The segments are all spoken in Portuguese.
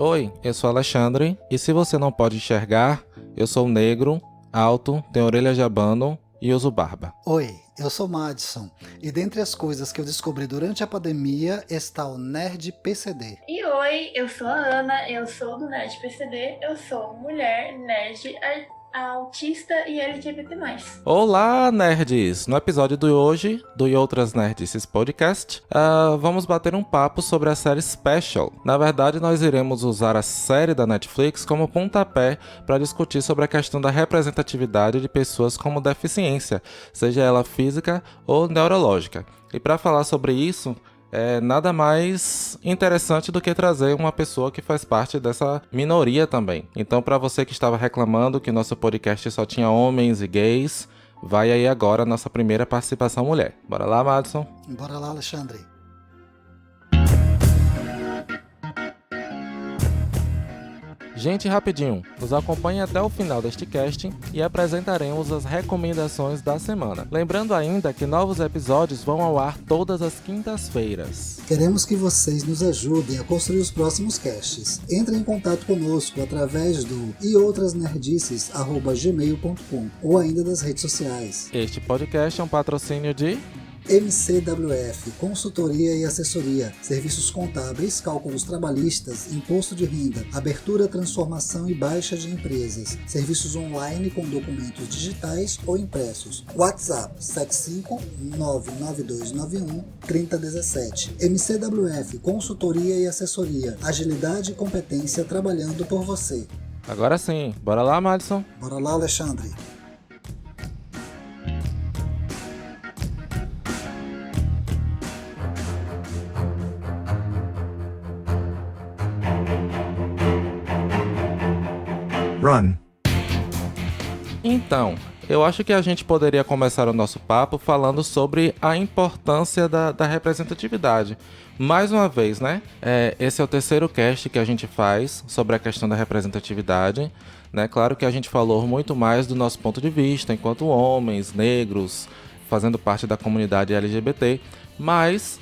Oi, eu sou Alexandre, e se você não pode enxergar, eu sou negro, alto, tenho orelha de abano e uso barba. Oi, eu sou Madison, e dentre as coisas que eu descobri durante a pandemia está o Nerd PCD. E oi, eu sou a Ana, eu sou do Nerd PCD, eu sou mulher, nerd, autista e LGBT+. Olá, nerds! No episódio de hoje, do E Outras Nerdices Podcast, vamos bater um papo sobre a série Special. Na verdade, nós iremos usar a série da Netflix como pontapé para discutir sobre a questão da representatividade de pessoas com deficiência, seja ela física ou neurológica. E para falar sobre isso, é nada mais interessante do que trazer uma pessoa que faz parte dessa minoria também. Então, para você que estava reclamando que nosso podcast só tinha homens e gays, vai aí agora a nossa primeira participação mulher. Bora lá, Madison? Bora lá, Alexandre. Gente, rapidinho, nos acompanhe até o final deste casting e apresentaremos as recomendações da semana. Lembrando ainda que novos episódios vão ao ar todas as quintas-feiras. Queremos que vocês nos ajudem a construir os próximos casts. Entre em contato conosco através do eoutrasnerdices@gmail.com ou ainda das redes sociais. Este podcast é um patrocínio de MCWF, consultoria e assessoria, serviços contábeis, cálculos trabalhistas, imposto de renda, abertura, transformação e baixa de empresas, serviços online com documentos digitais ou impressos. WhatsApp 75992913017. MCWF, consultoria e assessoria, agilidade e competência trabalhando por você. Agora sim, bora lá, Madison? Bora lá, Alexandre. Run. Então, eu acho que a gente poderia começar o nosso papo falando sobre a importância da representatividade. Mais uma vez, né? Esse é o terceiro cast que a gente faz sobre a questão da representatividade. Né? Claro que a gente falou muito mais do nosso ponto de vista, enquanto homens, negros, fazendo parte da comunidade LGBT, mas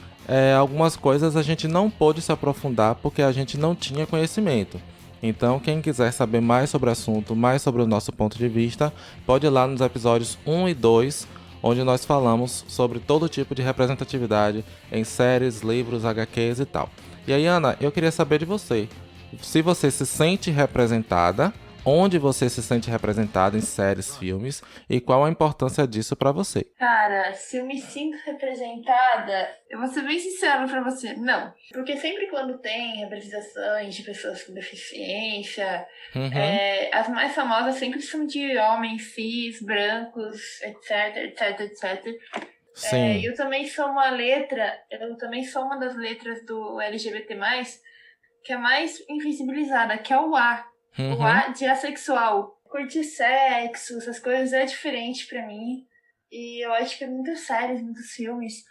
algumas coisas a gente não pôde se aprofundar porque a gente não tinha conhecimento. Então, quem quiser saber mais sobre o assunto, mais sobre o nosso ponto de vista, pode ir lá nos episódios 1 e 2, onde nós falamos sobre todo tipo de representatividade em séries, livros, HQs e tal. E aí, Ana, eu queria saber de você, se você se sente representada, onde você se sente representada em séries, filmes, e qual a importância disso pra você? Cara, se eu me sinto representada, eu vou ser bem sincera pra você, não. Porque sempre quando tem representações de pessoas com deficiência, as mais famosas sempre são de homens cis, brancos, etc, etc, etc. Sim. Eu também sou uma das letras do LGBT+, que é mais invisibilizada, que é o A. O A de assexual. Curtir sexo, essas coisas é diferente pra mim. E eu acho que muitas séries, muitos filmes,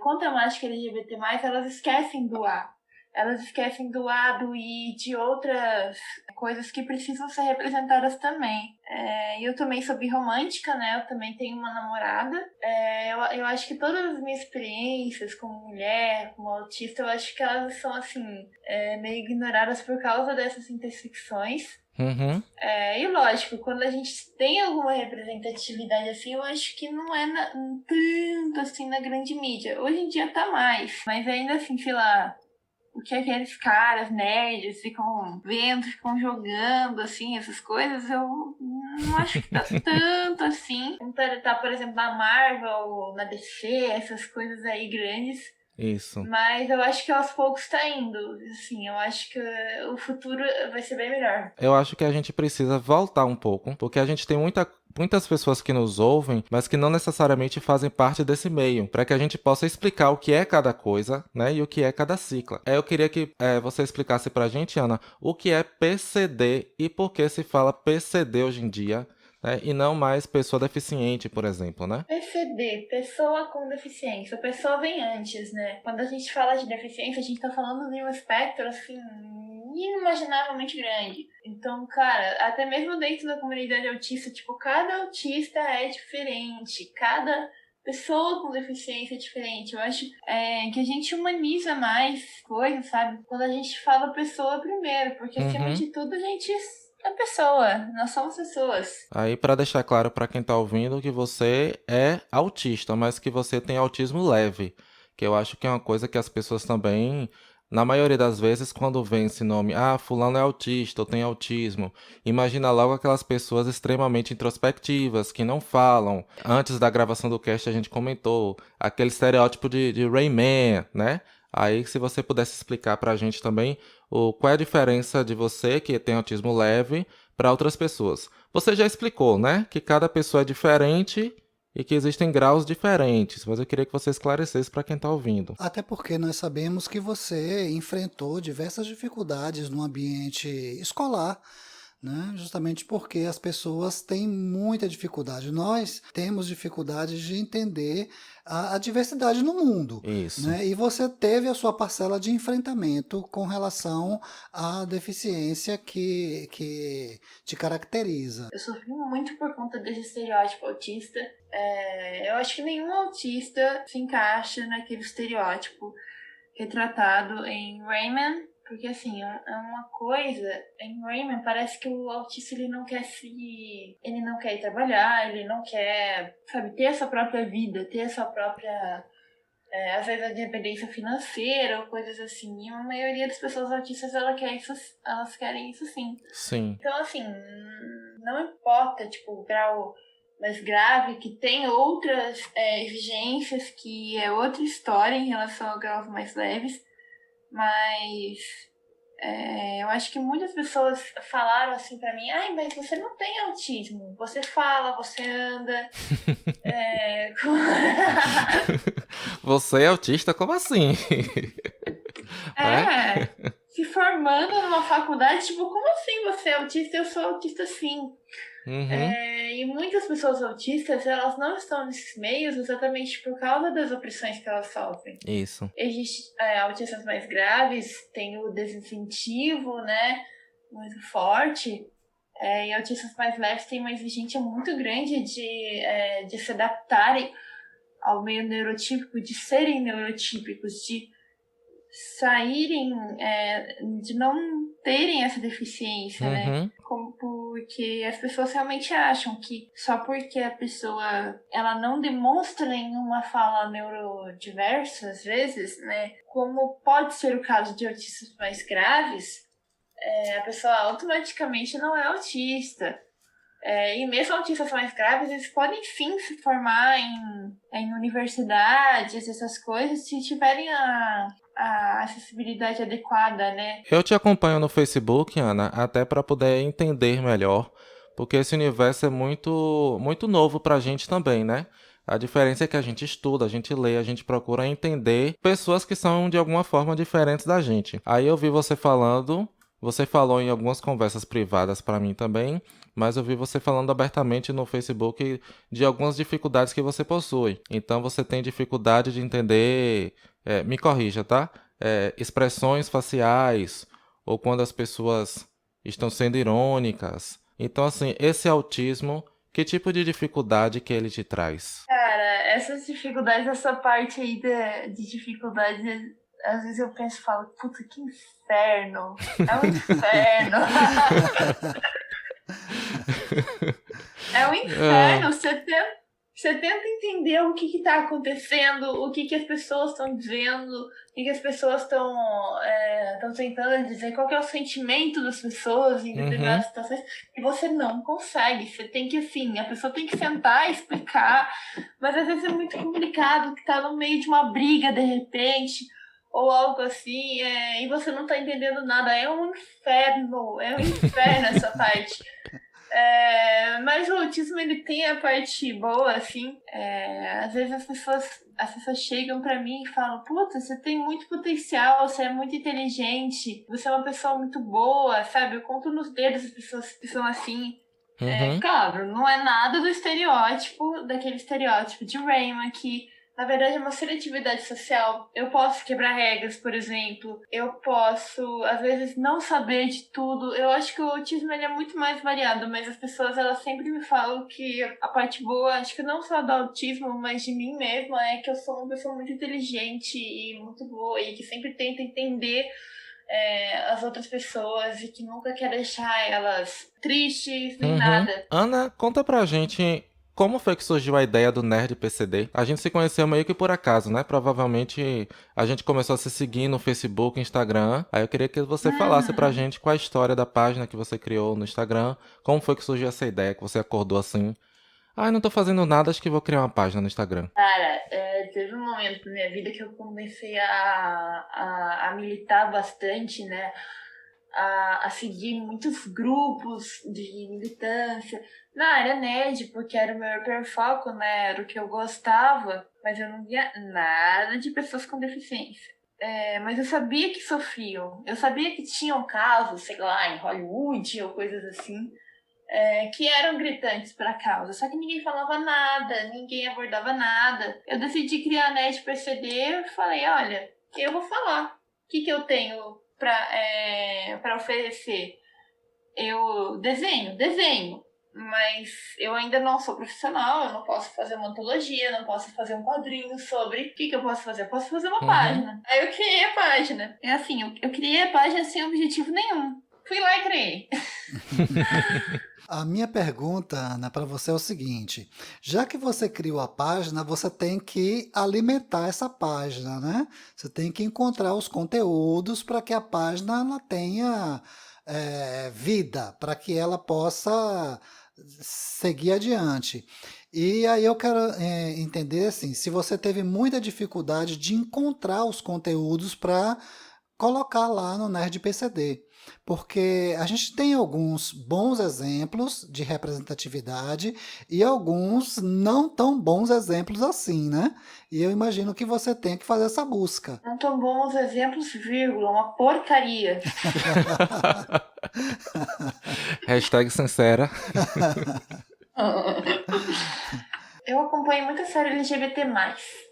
com temática LGBT+, elas esquecem do A. Elas esquecem do A, do I, de outras coisas que precisam ser representadas também. Eu também sou birromântica, né? Eu também tenho uma namorada. Eu acho que todas as minhas experiências como mulher, como autista, eu acho que elas são, assim, meio ignoradas por causa dessas intersecções. E lógico, quando a gente tem alguma representatividade assim, eu acho que não é tanto assim na grande mídia. Hoje em dia tá mais, mas ainda assim, sei lá, o que aqueles caras nerds ficam vendo, ficam jogando, assim, essas coisas, eu não acho que tá tanto assim. Tá, por exemplo, na Marvel, na DC, essas coisas aí grandes. Isso. Mas eu acho que aos poucos tá indo, assim, eu acho que o futuro vai ser bem melhor. Eu acho que a gente precisa voltar um pouco, porque a gente tem muitas pessoas que nos ouvem, mas que não necessariamente fazem parte desse meio, para que a gente possa explicar o que é cada coisa, né, e o que é cada sigla. Eu queria que você explicasse pra gente, Ana, o que é PCD e por que se fala PCD hoje em dia, né, e não mais pessoa deficiente, por exemplo, né? PCD, pessoa com deficiência. A pessoa vem antes, né? Quando a gente fala de deficiência, a gente tá falando de um espectro, assim, inimaginavelmente grande. Então, cara, até mesmo dentro da comunidade autista, tipo, cada autista é diferente. Cada pessoa com deficiência diferente. Eu acho que a gente humaniza mais coisas, sabe? Quando a gente fala pessoa primeiro, porque acima de tudo a gente é pessoa, nós somos pessoas. Aí, para deixar claro para quem tá ouvindo que você é autista, mas que você tem autismo leve, que eu acho que é uma coisa que as pessoas também, na maioria das vezes, quando vem esse nome, fulano é autista ou tem autismo, imagina logo aquelas pessoas extremamente introspectivas, que não falam. Antes da gravação do cast, a gente comentou aquele estereótipo de Rayman, né? Aí, se você pudesse explicar pra gente também qual é a diferença de você, que tem autismo leve, para outras pessoas. Você já explicou, né? Que cada pessoa é diferente e que existem graus diferentes, mas eu queria que você esclarecesse para quem está ouvindo. Até porque nós sabemos que você enfrentou diversas dificuldades no ambiente escolar, né? Justamente porque as pessoas têm muita dificuldade. Nós temos dificuldade de entender a diversidade no mundo. Isso. Né? E você teve a sua parcela de enfrentamento com relação à deficiência que te caracteriza. Eu sofri muito por conta desse estereótipo autista. Eu acho que nenhum autista se encaixa naquele estereótipo retratado em Rayman. Porque, assim, é uma coisa... Em Rayman, parece que o autista, ele não quer ele não quer ir trabalhar, ele não quer, sabe, ter a sua própria vida, ter a sua própria... às vezes, a independência financeira ou coisas assim. E a maioria das pessoas autistas, elas querem isso sim. Sim. Então, assim, não importa, tipo, o grau mais grave, que tem outras exigências, que é outra história em relação a graus mais leves. Mas eu acho que muitas pessoas falaram assim pra mim: ai, mas você não tem autismo. Você fala, você anda. Você é autista? Como assim? Se formando numa faculdade, tipo, como assim você é autista? Eu sou autista sim. E muitas pessoas autistas, elas não estão nesses meios exatamente por causa das opressões que elas sofrem. Isso. Existem autistas mais graves, tem o desincentivo, né, muito forte, e autistas mais leves têm uma exigência muito grande de se adaptarem ao meio neurotípico, de serem neurotípicos, de saírem, de não terem essa deficiência, né? Porque as pessoas realmente acham que só porque a pessoa ela não demonstra nenhuma fala neurodiversa, às vezes, né? Como pode ser o caso de autistas mais graves, a pessoa automaticamente não é autista. E mesmo autistas mais graves, eles podem sim se formar em universidades, essas coisas, se tiverem a acessibilidade adequada, né? Eu te acompanho no Facebook, Ana, até para poder entender melhor, porque esse universo é muito, muito novo pra gente também, né? A diferença é que a gente estuda, a gente lê, a gente procura entender pessoas que são de alguma forma diferentes da gente. Aí eu vi você falando, você falou em algumas conversas privadas para mim também, mas eu vi você falando abertamente no Facebook de algumas dificuldades que você possui. Então você tem dificuldade de entender, me corrija, tá? Expressões faciais, ou quando as pessoas estão sendo irônicas. Então, assim, esse autismo, que tipo de dificuldade que ele te traz? Cara, essas dificuldades, essa parte aí de dificuldade, às vezes eu penso e falo, puta, que inferno! É um inferno! É um inferno! Você tenta entender o que está acontecendo, o que as pessoas estão dizendo, o que as pessoas estão tentando dizer, qual que é o sentimento das pessoas em determinadas situações, e você não consegue. Você tem que, assim, a pessoa tem que sentar e explicar, mas às vezes é muito complicado, que tá no meio de uma briga, de repente, ou algo assim, e você não tá entendendo nada. É um inferno essa parte. Mas o autismo, ele tem a parte boa, assim. Às vezes as pessoas chegam pra mim e falam: puta, você tem muito potencial, você é muito inteligente, você é uma pessoa muito boa, sabe? Eu conto nos dedos as pessoas que são assim. Claro, não é nada daquele estereótipo de Rayman, que Na verdade, é uma seletividade social. Eu posso quebrar regras, por exemplo. Eu posso, às vezes, não saber de tudo. Eu acho que o autismo ele é muito mais variado, mas as pessoas elas sempre me falam que a parte boa, acho que não só do autismo, mas de mim mesma, é que eu sou uma pessoa muito inteligente e muito boa e que sempre tenta entender as outras pessoas e que nunca quer deixar elas tristes nem Uhum. nada. Ana, conta pra gente como foi que surgiu a ideia do Nerd PCD. A gente se conheceu meio que por acaso, né? Provavelmente a gente começou a se seguir no Facebook, Instagram. Aí eu queria que você falasse pra Uhum. gente qual a história da página que você criou no Instagram, como foi que surgiu essa ideia, que você acordou assim. Ah, não tô fazendo nada, acho que vou criar uma página no Instagram. Cara, teve um momento na minha vida que eu comecei a militar bastante, né? A seguir muitos grupos de militância na área nerd, porque era o meu hiperfoco, né? Era o que eu gostava, mas eu não via nada de pessoas com deficiência. Mas eu sabia que sofriam, eu sabia que tinham casos, sei lá, em Hollywood ou coisas assim, que eram gritantes para a causa, só que ninguém falava nada, ninguém abordava nada. Eu decidi criar a NET PCD e falei, olha, eu vou falar. O que eu tenho para oferecer? Eu desenho, mas eu ainda não sou profissional, eu não posso fazer uma antologia, não posso fazer um quadrinho sobre o que eu posso fazer. Eu posso fazer uma Uhum. página. Aí eu criei a página. É assim, eu criei a página sem objetivo nenhum. Fui lá e criei. A minha pergunta, Ana, para você é o seguinte: já que você criou a página, você tem que alimentar essa página, né? Você tem que encontrar os conteúdos para que a página ela tenha vida, para que ela possa seguir adiante. E aí eu quero entender assim, se você teve muita dificuldade de encontrar os conteúdos para colocar lá no Nerd PCD. Porque a gente tem alguns bons exemplos de representatividade e alguns não tão bons exemplos assim, né? E eu imagino que você tem que fazer essa busca. Não tão bons exemplos, vírgula, uma porcaria. Hashtag sincera. Eu acompanho muita série LGBT+,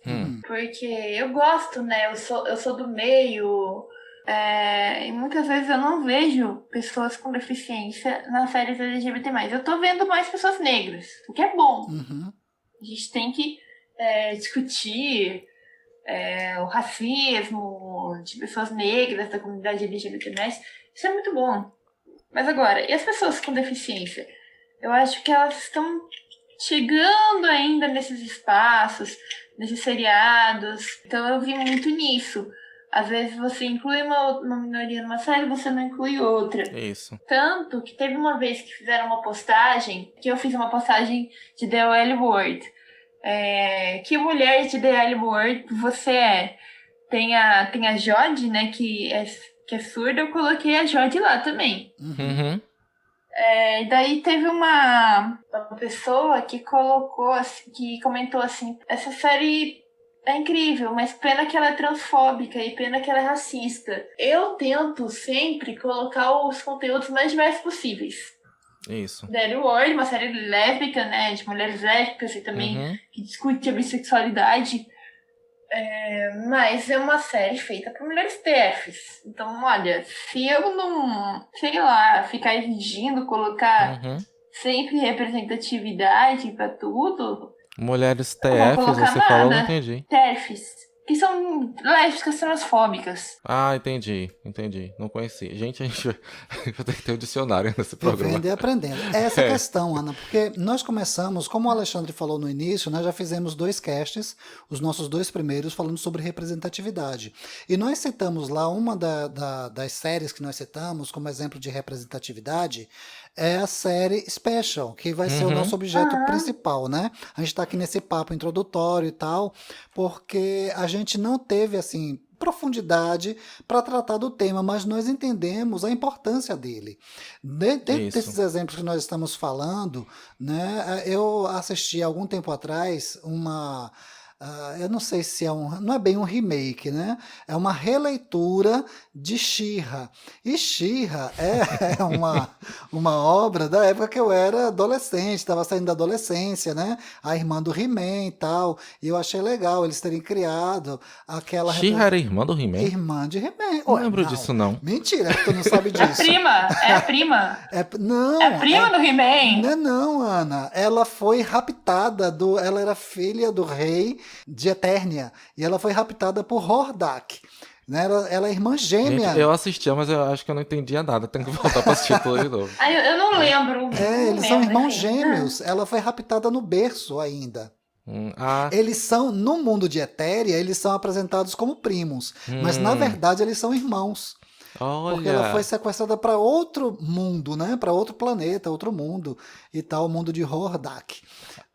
Hum. porque eu gosto, né? Eu sou do meio, e muitas vezes eu não vejo pessoas com deficiência nas séries LGBT+. Eu tô vendo mais pessoas negras, o que é bom. Uhum. A gente tem que discutir o racismo de pessoas negras, da comunidade LGBT+. Isso é muito bom. Mas agora, e as pessoas com deficiência? Eu acho que elas estão chegando ainda nesses espaços, nesses seriados. Então eu vi muito nisso. Às vezes você inclui uma minoria numa série, você não inclui outra. Isso. Tanto que teve uma vez que fizeram uma postagem, que eu fiz uma postagem de The L Word. Que mulher de The L Word você é? Tem a Jodie, né, que é surda, eu coloquei a Jodie lá também. Uhum. E daí teve uma pessoa que colocou, que comentou assim, essa série é incrível, mas pena que ela é transfóbica e pena que ela é racista. Eu tento sempre colocar os conteúdos mais diversos possíveis. Isso. The L Word, uma série lésbica, né, de mulheres lésbicas e também Uhum. que discute a bissexualidade. Mas é uma série feita por mulheres TERFs. Então, olha, se eu não, sei lá, ficar exigindo colocar Uhum. sempre representatividade pra tudo, Mulheres eu não vou TFs, colocar você falou, não nada. entendi. TERFs, que são lésbicas transfóbicas. Ah, entendi. Não conheci. Gente, a gente vai ter que ter um dicionário nesse programa. Vivendo e aprendendo. É essa questão, Ana, porque nós começamos, como o Alexandre falou no início, nós já fizemos 2 casts, os nossos 2 primeiros, falando sobre representatividade. E nós citamos lá, uma das séries que nós citamos como exemplo de representatividade, é a série Special, que vai ser o nosso objeto principal, né? A gente está aqui nesse papo introdutório e tal, porque a gente não teve, assim, profundidade para tratar do tema, mas nós entendemos a importância dele. Dentro desses exemplos que nós estamos falando, né, eu assisti há algum tempo atrás eu não sei se não é bem um remake, né? É uma releitura de She-Ra. E She-Ra é uma obra da época que eu era adolescente, estava saindo da adolescência, né? A irmã do He-Man e tal. E eu achei legal eles terem criado aquela She-Ra era irmã do He-Man? irmã de He-Man. Não Ué, lembro disso, não. Mentira, é que tu não sabe É disso. prima, é prima. Não, É prima do He-Man. não, Ana. Ela foi raptada ela era filha do rei de Eternia e ela foi raptada por Hordak. Né? Ela é irmã gêmea. Gente, eu assistia, mas eu acho que eu não entendia nada. Tenho que voltar pra assistir tudo de novo. Eu não lembro. Eles são irmãos gêmeos. Ela foi raptada no berço ainda. Eles são, no mundo de Etéria, eles são apresentados como primos. Mas na verdade eles são irmãos. Olha. Porque ela foi sequestrada para outro mundo, né? Para outro planeta, outro mundo e tal, o mundo de Hordak.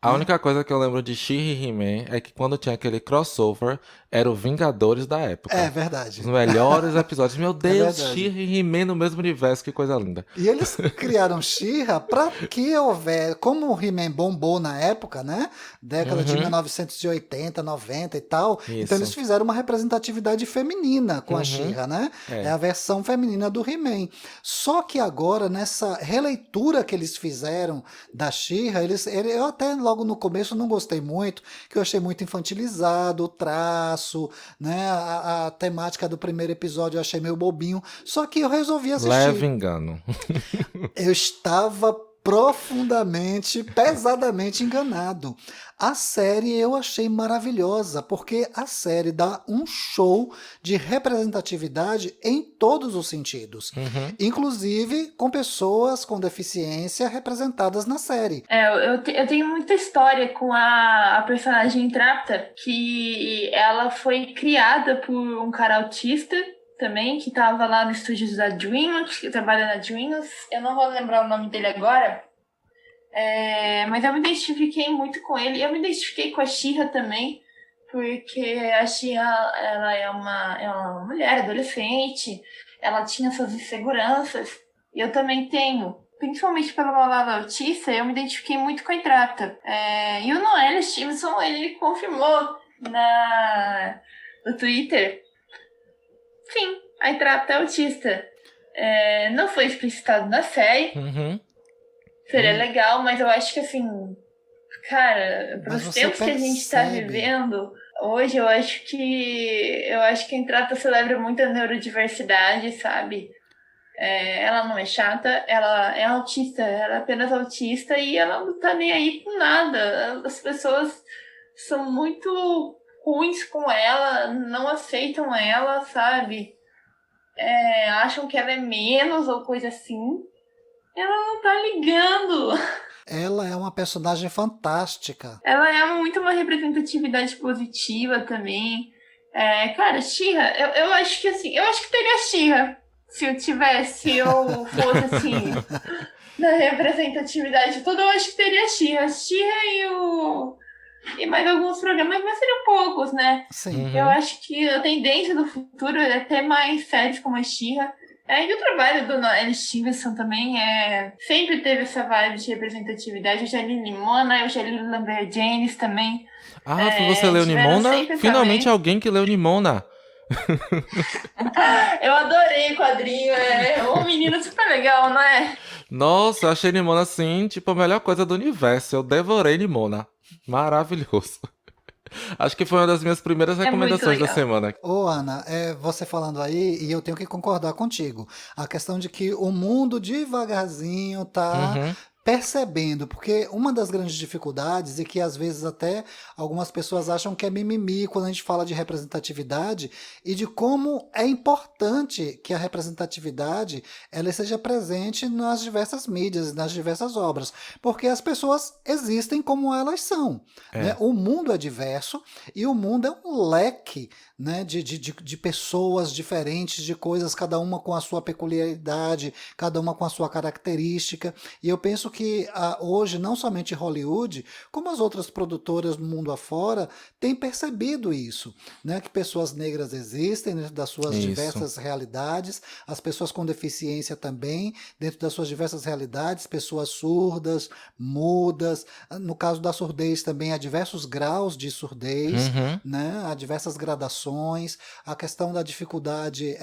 A única coisa que eu lembro de She-Ra e He-Man é que quando tinha aquele crossover, era o Vingadores da época. É verdade. Os melhores episódios. Meu Deus, verdade. She-Ra e He-Man no mesmo universo, que coisa linda. E eles criaram She-Ra para que houver, como o He-Man bombou na época, né? Década de 1980, 90 e tal. Isso. Então eles fizeram uma representatividade feminina com a She-Ra, né? É a versão feminina do He-Man. Só que agora, nessa releitura que eles fizeram da She-Ra, eu até logo no começo não gostei muito, que eu achei muito infantilizado, o traço, né? A temática do primeiro episódio eu achei meio bobinho. Só que eu resolvi assistir. Leve engano. Eu estava profundamente, pesadamente enganado. A série eu achei maravilhosa, porque a série dá um show de representatividade em todos os sentidos. Inclusive com pessoas com deficiência representadas na série. Eu tenho muita história com a personagem Intrapta, que ela foi criada por um cara autista também, que tava lá no estúdio da DreamWorks, que trabalha na DreamWorks. Eu não vou lembrar o nome dele agora. Mas eu me identifiquei muito com ele. Eu me identifiquei com a She-Ra também, porque a She-Ra, ela é uma mulher adolescente, ela tinha suas inseguranças, e eu também tenho. Principalmente pelo meu lado autista, eu me identifiquei muito com a Intrapta. E o Noel Stevenson, ele confirmou no Twitter. Sim, a Intrapta é autista. Não foi explicitado na série. Seria legal, mas eu acho que assim, cara, para os tempos que a gente está vivendo hoje, eu acho que a Intrapta celebra muito a neurodiversidade, sabe? Ela não é chata, ela é autista, ela é apenas autista e ela não tá nem aí com nada. As pessoas são muito ruins com ela, não aceitam ela, sabe? Acham que ela é menos ou coisa assim. Ela não tá ligando. Ela é uma personagem fantástica. Ela é muito uma representatividade positiva também. Cara, She-Ra, eu acho que assim, eu acho que teria She-Ra se eu fosse assim, na representatividade toda, eu acho que teria She-Ra. She-Ra e mais alguns programas, mas seriam poucos, né? Sim. Eu acho que a tendência do futuro é ter mais séries como a She-Ra. E o trabalho do Noel Stevenson também sempre teve essa vibe de representatividade. Eu já li Nimona, eu já li Lambert James também. Você leu Nimona? Finalmente alguém que leu Nimona. Eu adorei o quadrinho, um menino super legal, não é? Nossa, eu achei Nimona assim, tipo, a melhor coisa do universo. Eu devorei Nimona. Maravilhoso. Acho que foi uma das minhas primeiras recomendações da semana. Ô, Ana, você falando aí, e eu tenho que concordar contigo. A questão de que o mundo devagarzinho tá percebendo, porque uma das grandes dificuldades, e que às vezes até algumas pessoas acham que é mimimi quando a gente fala de representatividade, e de como é importante que a representatividade ela seja presente nas diversas mídias, nas diversas obras, porque as pessoas existem como elas são. Né? O mundo é diverso, e o mundo é um leque, né, de pessoas diferentes, de coisas, cada uma com a sua peculiaridade, cada uma com a sua característica, e eu penso que hoje, não somente Hollywood, como as outras produtoras do mundo afora, têm percebido isso, né? Que pessoas negras existem dentro das suas Isso. diversas realidades, as pessoas com deficiência também, dentro das suas diversas realidades, pessoas surdas, mudas. No caso da surdez também há diversos graus de surdez, Uhum. né? Há diversas gradações. A questão da dificuldade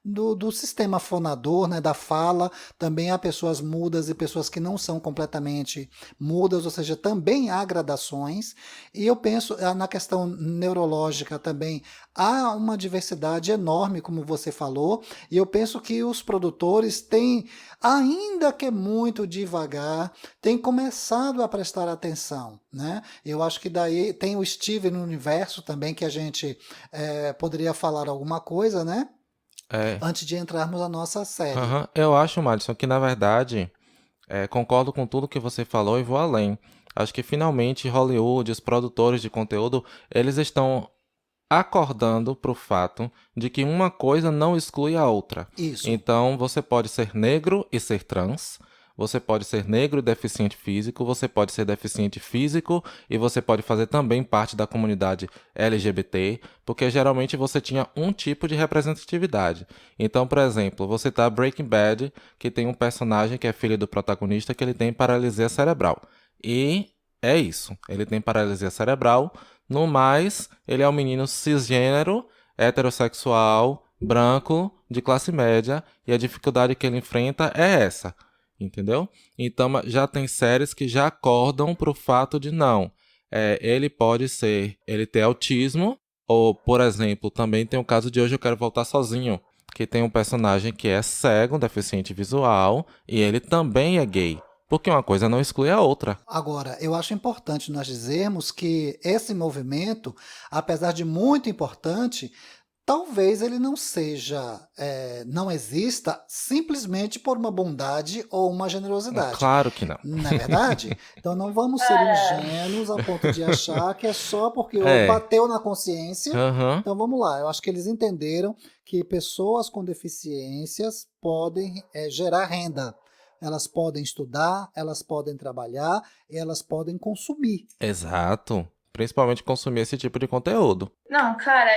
do sistema fonador, né, da fala, também há pessoas mudas e pessoas que não são completamente mudas, ou seja, também há gradações. E eu penso na questão neurológica também há uma diversidade enorme, como você falou, e eu penso que os produtores têm, ainda que muito devagar, têm começado a prestar atenção, né? Eu acho que daí tem o Steven no Universo também, que a gente poderia falar alguma coisa, né? É. Antes de entrarmos na nossa série. Aham. Eu acho, Madison, que na verdade concordo com tudo que você falou e vou além. Acho que finalmente Hollywood, os produtores de conteúdo, eles estão acordando para o fato de que uma coisa não exclui a outra. Isso. Então, você pode ser negro e ser trans, você pode ser negro e deficiente físico, você pode ser deficiente físico e você pode fazer também parte da comunidade LGBT, porque geralmente você tinha um tipo de representatividade. Então, por exemplo, você tá Breaking Bad, que tem um personagem que é filho do protagonista que ele tem paralisia cerebral. E é isso, ele tem paralisia cerebral. No mais, ele é um menino cisgênero, heterossexual, branco, de classe média, e a dificuldade que ele enfrenta é essa, entendeu? Então já tem séries que já acordam pro fato de não. Ele pode ele ter autismo, ou, por exemplo, também tem o caso de Hoje Eu Quero Voltar Sozinho, que tem um personagem que é cego, um deficiente visual, e ele também é gay. Porque uma coisa não exclui a outra. Agora, eu acho importante nós dizermos que esse movimento, apesar de muito importante, talvez ele não seja, não exista simplesmente por uma bondade ou uma generosidade. Claro que não. Não é verdade? Então não vamos ser ingênuos a ponto de achar que é só porque bateu na consciência. Uhum. Então vamos lá, eu acho que eles entenderam que pessoas com deficiências podem gerar renda. Elas podem estudar, elas podem trabalhar, e elas podem consumir. Exato. Principalmente consumir esse tipo de conteúdo. Não, cara,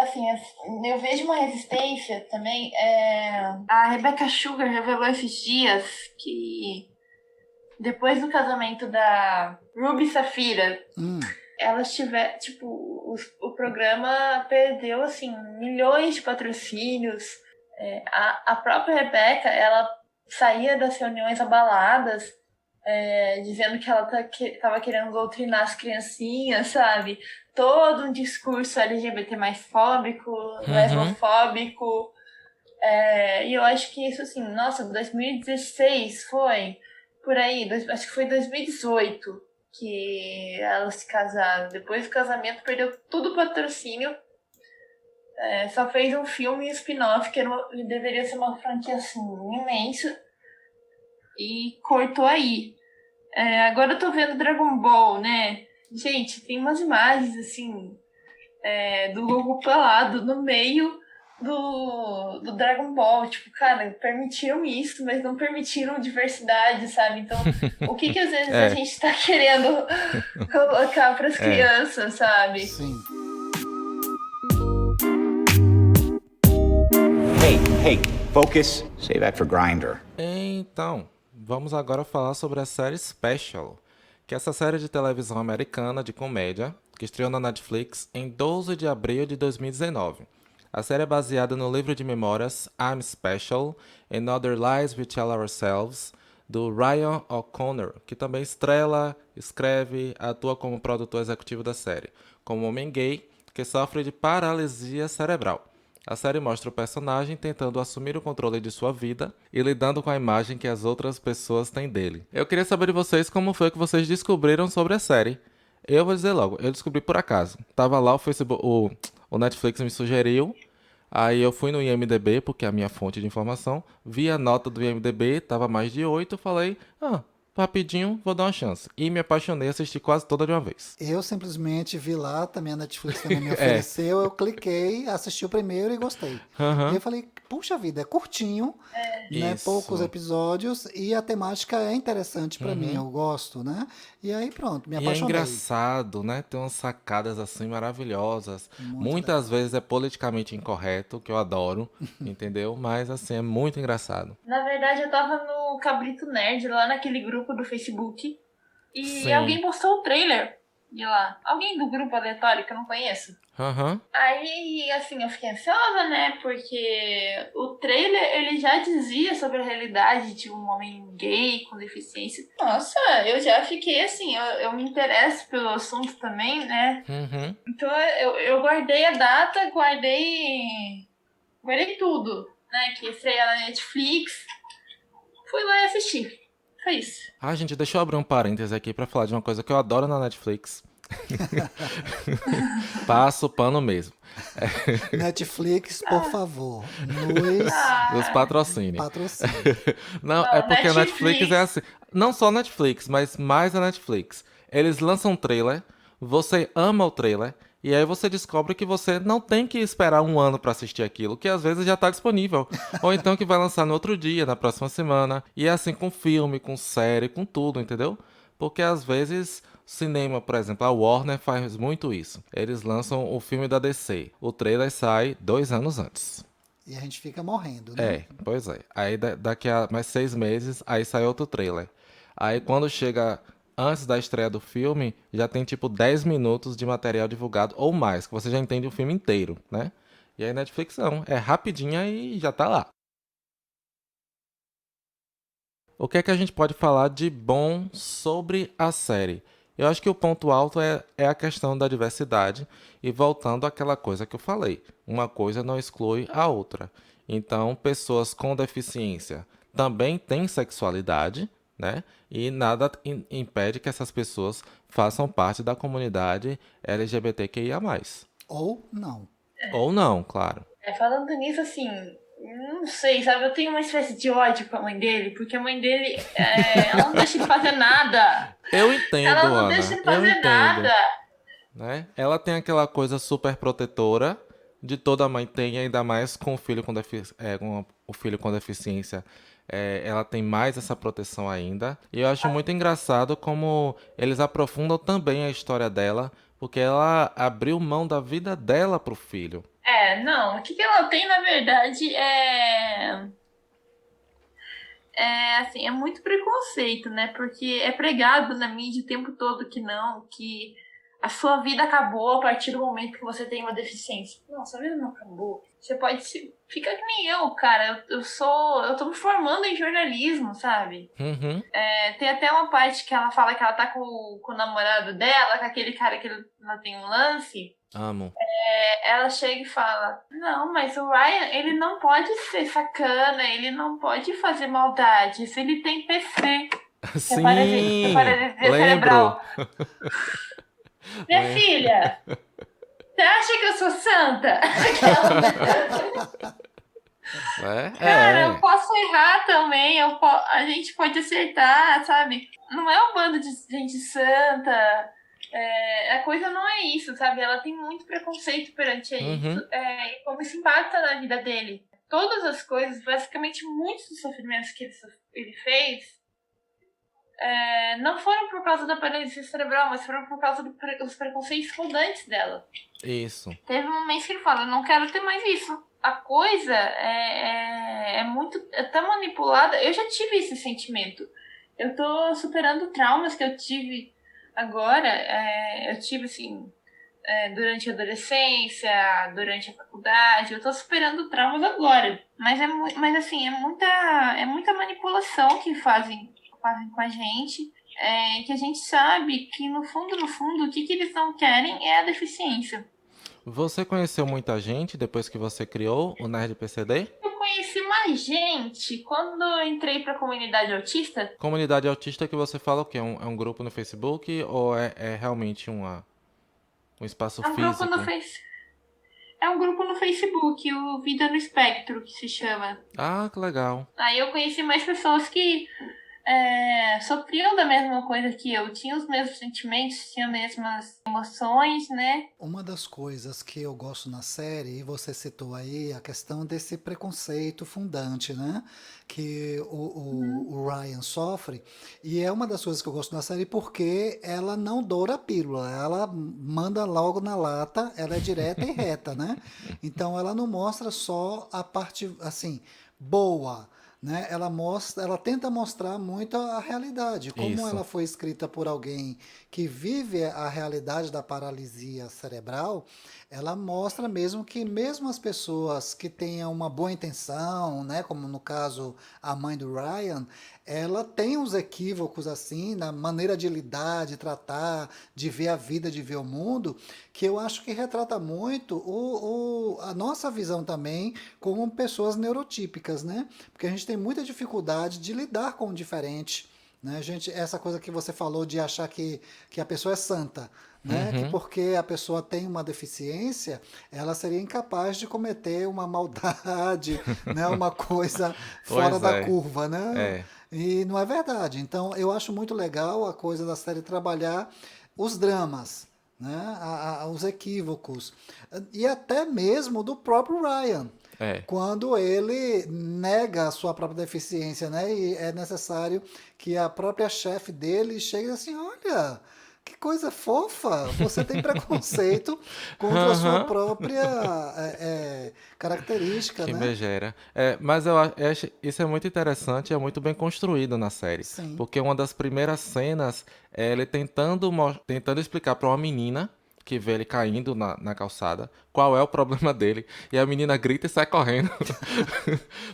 assim, eu vejo uma resistência também. A Rebecca Sugar revelou esses dias que depois do casamento da Ruby Safira, elas tiveram, tipo, o programa perdeu, assim, milhões de patrocínios. A própria Rebecca, ela saía das reuniões abaladas, dizendo que ela tava querendo doutrinar as criancinhas, sabe? Todo um discurso LGBT mais fóbico, lesbofóbico. E eu acho que isso, assim, nossa, 2016 foi, por aí, acho que foi 2018 que elas se casaram. Depois do casamento, perdeu tudo o patrocínio. Só fez um filme e spin-off, que deveria ser uma franquia, assim, imensa. E cortou aí. Agora eu tô vendo Dragon Ball, né? Gente, tem umas imagens, assim, do Goku pelado no meio do Dragon Ball. Tipo, cara, permitiram isso, mas não permitiram diversidade, sabe? Então, o que às vezes a gente tá querendo colocar pras crianças, sabe? Sim. Hey, focus. Save that for Grindr. Então, vamos agora falar sobre a série Special, que é essa série de televisão americana de comédia, que estreou na Netflix em 12 de abril de 2019. A série é baseada no livro de memórias I'm Special and Other Lies We Tell Ourselves, do Ryan O'Connor, que também estrela, escreve, atua como produtor executivo da série, como um homem gay que sofre de paralisia cerebral. A série mostra o personagem tentando assumir o controle de sua vida e lidando com a imagem que as outras pessoas têm dele. Eu queria saber de vocês como foi que vocês descobriram sobre a série. Eu vou dizer logo, eu descobri por acaso. Tava lá, o Netflix me sugeriu, aí eu fui no IMDb, porque é a minha fonte de informação, vi a nota do IMDb, tava mais de 8, falei, rapidinho, vou dar uma chance. E me apaixonei, assisti quase toda de uma vez. Eu simplesmente vi lá, também a Netflix também me ofereceu, eu cliquei, assisti o primeiro e gostei. E eu falei, puxa vida, é curtinho, né? Isso. Poucos episódios e a temática é interessante pra mim, eu gosto, né? E aí pronto, me E é apaixonei. engraçado, né? Tem umas sacadas assim maravilhosas. Muito Muitas vezes é politicamente incorreto, que eu adoro, entendeu? Mas assim, é muito engraçado. Na verdade, eu tava no Cabrito Nerd, lá naquele grupo do Facebook, e Sim. alguém postou o trailer de lá. Alguém do grupo aleatório que eu não conheço. Aham. Aí, assim, eu fiquei ansiosa, né? Porque o trailer, ele já dizia sobre a realidade de um homem gay com deficiência. Nossa, eu já fiquei assim, eu me interesso pelo assunto também, né? Uhum. Então eu guardei a data, guardei tudo, né? Que ia estrear na Netflix. Fui lá e assisti. Foi isso. Ah, gente, deixa eu abrir um parêntese aqui pra falar de uma coisa que eu adoro na Netflix. Passo o pano mesmo. Netflix, por favor, nos Os patrocínios. patrocine. Não, Não, é porque a Netflix. Netflix é assim. Não só Netflix, mas mais a Netflix. Eles lançam um trailer, você ama o trailer, e aí você descobre que você não tem que esperar um ano pra assistir aquilo, que às vezes já tá disponível. Ou então que vai lançar no outro dia, na próxima semana. E é assim com filme, com série, com tudo, entendeu? Porque às vezes, cinema, por exemplo, a Warner faz muito isso. Eles lançam o filme da DC. O trailer sai 2 anos antes. E a gente fica morrendo, né? É, pois é. Aí daqui a mais 6 meses, aí sai outro trailer. Aí quando chega antes da estreia do filme, já tem tipo 10 minutos de material divulgado ou mais, que você já entende o filme inteiro, né? E aí Netflix não, é rapidinha e já tá lá. O que é que a gente pode falar de bom sobre a série? Eu acho que o ponto alto é a questão da diversidade e voltando àquela coisa que eu falei. Uma coisa não exclui a outra. Então, pessoas com deficiência também têm sexualidade, né? E nada impede que essas pessoas façam parte da comunidade LGBTQIA+. Ou não. Ou não, claro. Falando nisso, assim, não sei, sabe? Eu tenho uma espécie de ódio com a mãe dele, porque a mãe dele, ela não deixa ele fazer nada. Eu entendo, Ela não Ana. deixa ele Eu fazer entendo. nada. Né? Ela tem aquela coisa super protetora de toda mãe tem, ainda mais com o filho com o filho com deficiência. Ela tem mais essa proteção ainda. E eu acho muito engraçado como eles aprofundam também a história dela, porque ela abriu mão da vida dela pro filho. Não, o que ela tem, na verdade, assim, é muito preconceito, né? Porque é pregado na mídia o tempo todo que não, que a sua vida acabou a partir do momento que você tem uma deficiência. Não, sua vida não acabou. Você pode fica que nem eu, cara. Eu tô me formando em jornalismo, sabe? Uhum. Tem até uma parte que ela fala que ela tá com o namorado dela, com aquele cara que ela tem um lance. Amo. Ela chega e fala: Não, mas o Ryan, ele não pode ser sacana, ele não pode fazer maldades, ele tem PC. Sim, paralisia lembro. cerebral. Minha filha, você acha que eu sou santa? Cara, eu posso errar também, a gente pode acertar, sabe? Não é um bando de gente santa. A coisa não é isso, sabe? Ela tem muito preconceito perante isso. E como isso impacta na vida dele. Todas as coisas, basicamente muitos dos sofrimentos que ele fez, não foram por causa da paralisia cerebral, mas foram por causa dos preconceitos rodantes dela. Isso. Teve um mês que ele fala: Eu não quero ter mais isso. A coisa é tão manipulada. Eu já tive esse sentimento. Eu tô superando traumas que eu tive agora. Eu tive, assim, durante a adolescência, durante a faculdade. Eu tô superando traumas agora. Mas assim, é muita manipulação que fazem com a gente. Que a gente sabe que no fundo, o que eles não querem é a deficiência. Você conheceu muita gente depois que você criou o Nerd PCD? Eu conheci mais gente quando eu entrei pra comunidade autista. Comunidade autista que você fala o quê? É um grupo no Facebook ou é realmente um espaço físico? É um grupo no Facebook, o Vida no Espectro, que se chama. Ah, que legal. Aí eu conheci mais pessoas que sofriam da mesma coisa que eu, tinha os mesmos sentimentos, tinha as mesmas emoções, né? Uma das coisas que eu gosto na série, e você citou aí, a questão desse preconceito fundante, né? Que o Ryan sofre. E é uma das coisas que eu gosto na série porque ela não doura a pílula, ela manda logo na lata, ela é direta e reta, né? Então ela não mostra só a parte, assim, boa, né? Ela tenta mostrar muito a realidade. Como Isso. ela foi escrita por alguém que vive a realidade da paralisia cerebral, ela mostra mesmo que mesmo as pessoas que tenham uma boa intenção, né, como no caso a mãe do Ryan, ela tem uns equívocos assim na maneira de lidar, de tratar, de ver a vida, de ver o mundo, que eu acho que retrata muito a nossa visão também como pessoas neurotípicas, né? Porque a gente tem muita dificuldade de lidar com o diferente, né? Gente, essa coisa que você falou de achar que a pessoa é santa, né? Que Uhum. porque a pessoa tem uma deficiência, ela seria incapaz de cometer uma maldade, né? Uma coisa fora Pois da é. curva, né? É. E não é verdade. Então, eu acho muito legal a coisa da série trabalhar os dramas, né? Os equívocos e até mesmo do próprio Ryan, É. quando ele nega a sua própria deficiência, né? E é necessário que a própria chefe dele chegue assim, olha, que coisa fofa, você tem preconceito contra a sua Aham. própria característica, Que né? megera. Mas eu acho isso é muito interessante e é muito bem construído na série. Sim. Porque uma das primeiras cenas é ele tentando explicar pra uma menina que vê ele caindo na calçada qual é o problema dele. E a menina grita e sai correndo.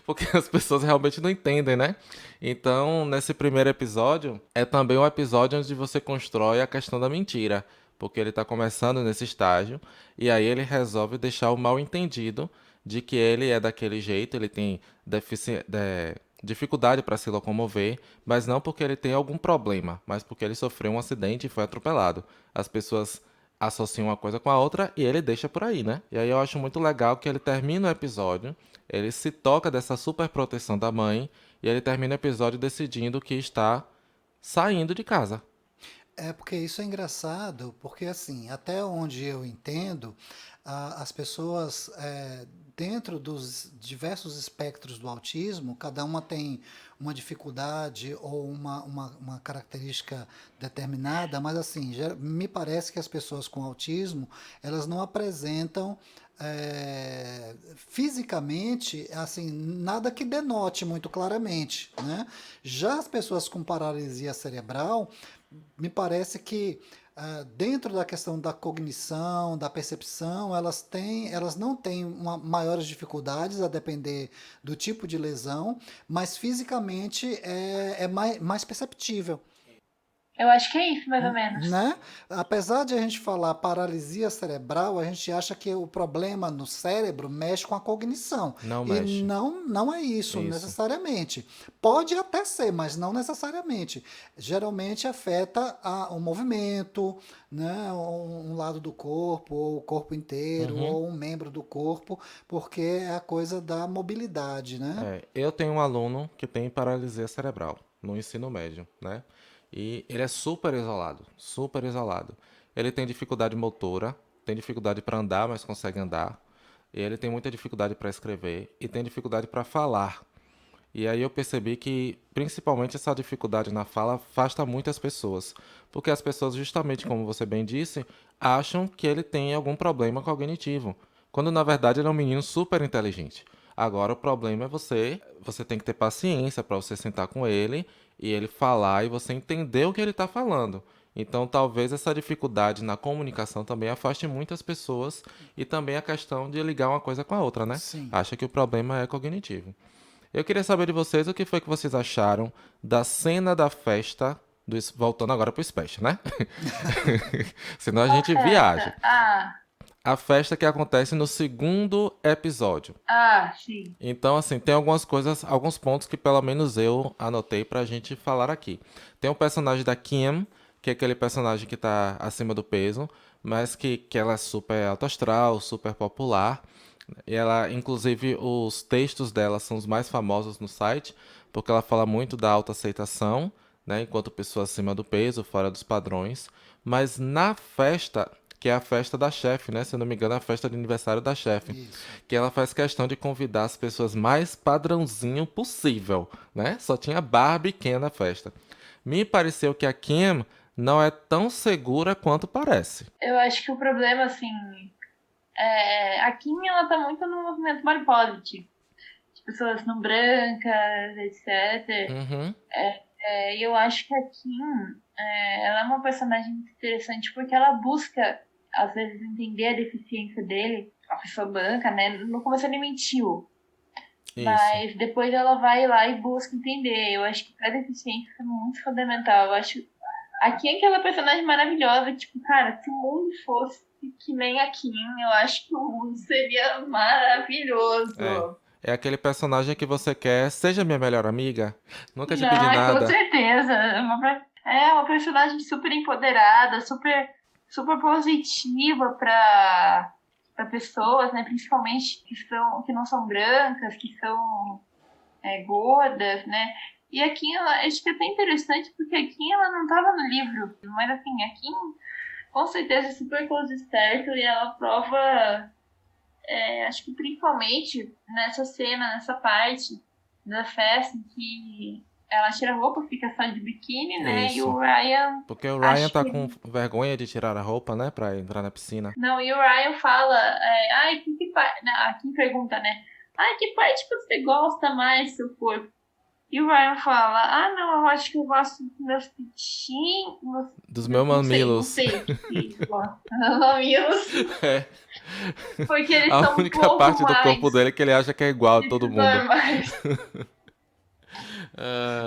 Porque as pessoas realmente não entendem, né? Então, nesse primeiro episódio, é também um episódio onde você constrói a questão da mentira. Porque ele tá começando nesse estágio. E aí ele resolve deixar o mal entendido de que ele é daquele jeito, ele tem dificuldade para se locomover, mas não porque ele tem algum problema, mas porque ele sofreu um acidente e foi atropelado. As pessoas associam uma coisa com a outra e ele deixa por aí, né? E aí eu acho muito legal que ele termina o episódio, ele se toca dessa super proteção da mãe e ele termina o episódio decidindo que está saindo de casa. É porque isso é engraçado, porque assim, até onde eu entendo, as pessoas dentro dos diversos espectros do autismo, cada uma tem uma dificuldade ou uma característica determinada, mas assim, me parece que as pessoas com autismo, elas não apresentam fisicamente, assim, nada que denote muito claramente, né? Já as pessoas com paralisia cerebral, me parece que dentro da questão da cognição, da percepção, elas não têm maiores dificuldades a depender do tipo de lesão, mas fisicamente é mais perceptível. Eu acho que é isso, mais ou menos. Né? Apesar de a gente falar paralisia cerebral, a gente acha que o problema no cérebro mexe com a cognição. Não E mexe. não é isso Isso. necessariamente. Pode até ser, mas não necessariamente. Geralmente afeta o movimento, né? Um lado do corpo, ou o corpo inteiro, Uhum. ou um membro do corpo, porque é a coisa da mobilidade, né? Eu tenho um aluno que tem paralisia cerebral no ensino médio, né? E ele é super isolado, super isolado. Ele tem dificuldade motora, tem dificuldade para andar, mas consegue andar. E ele tem muita dificuldade para escrever e tem dificuldade para falar. E aí eu percebi que, principalmente, essa dificuldade na fala afasta muitas pessoas. Porque as pessoas, justamente como você bem disse, acham que ele tem algum problema cognitivo. Quando, na verdade, ele é um menino super inteligente. Agora, o problema é você tem que ter paciência para você sentar com ele e ele falar e você entender o que ele está falando. Então, talvez essa dificuldade na comunicação também afaste muitas pessoas e também a questão de ligar uma coisa com a outra, né? Sim. Acha que o problema é cognitivo. Eu queria saber de vocês o que foi que vocês acharam da cena da festa, voltando agora pro Special, né? Senão a Qual gente viaja. festa? A festa que acontece no segundo episódio. Sim. Então, assim, tem algumas coisas, alguns pontos que pelo menos eu anotei pra gente falar aqui. Tem o personagem da Kim, que é aquele personagem que tá acima do peso, mas que ela é super alto astral, super popular. E ela, inclusive, os textos dela são os mais famosos no site, porque ela fala muito da autoaceitação, né, enquanto pessoa acima do peso, fora dos padrões. Mas na festa, que é a festa da chefe, né? Se eu não me engano, é a festa de aniversário da chefe. Isso. Que ela faz questão de convidar as pessoas mais padrãozinho possível, né? Só tinha Barbie e Ken na festa. Me pareceu que a Kim não é tão segura quanto parece. Eu acho que o problema, assim, a Kim, ela tá muito no movimento body positive. De pessoas não brancas, etc. Uhum. E eu acho que a Kim, ela é uma personagem muito interessante porque ela busca, às vezes, entender a deficiência dele. A pessoa branca, né? No começo ele mentiu. Isso. Mas depois ela vai lá e busca entender. Eu acho que pra deficiência é muito fundamental. Eu acho a Kim é aquela personagem maravilhosa. Tipo, cara, se o mundo fosse que nem a Kim, eu acho que o mundo seria maravilhoso. É aquele personagem que você quer, seja minha melhor amiga. Nunca te pedi nada. Com certeza. É uma personagem super empoderada, super, super positiva para pessoas, né? Principalmente que não são brancas, que são gordas, né? E a Kim, acho que é até interessante porque a Kim, ela não estava no livro, mas assim, a Kim com certeza é super coisa certo e ela prova, acho que principalmente nessa cena, nessa parte da festa em que ela tira a roupa, fica só de biquíni, né? Isso. E o Ryan... Porque o Ryan acho tá que- com vergonha de tirar a roupa, né? Pra entrar na piscina. Não, e o Ryan fala, que parte... A Kim pergunta, né? Ai, que parte você gosta mais do seu corpo? E o Ryan fala, não, eu acho que eu gosto dos meus peitinhos... Dos meus Não mamilos. sei o que mamilos. É. Porque eles A são um única pouco parte do mais corpo dele que ele acha que é igual a todo mundo. normais.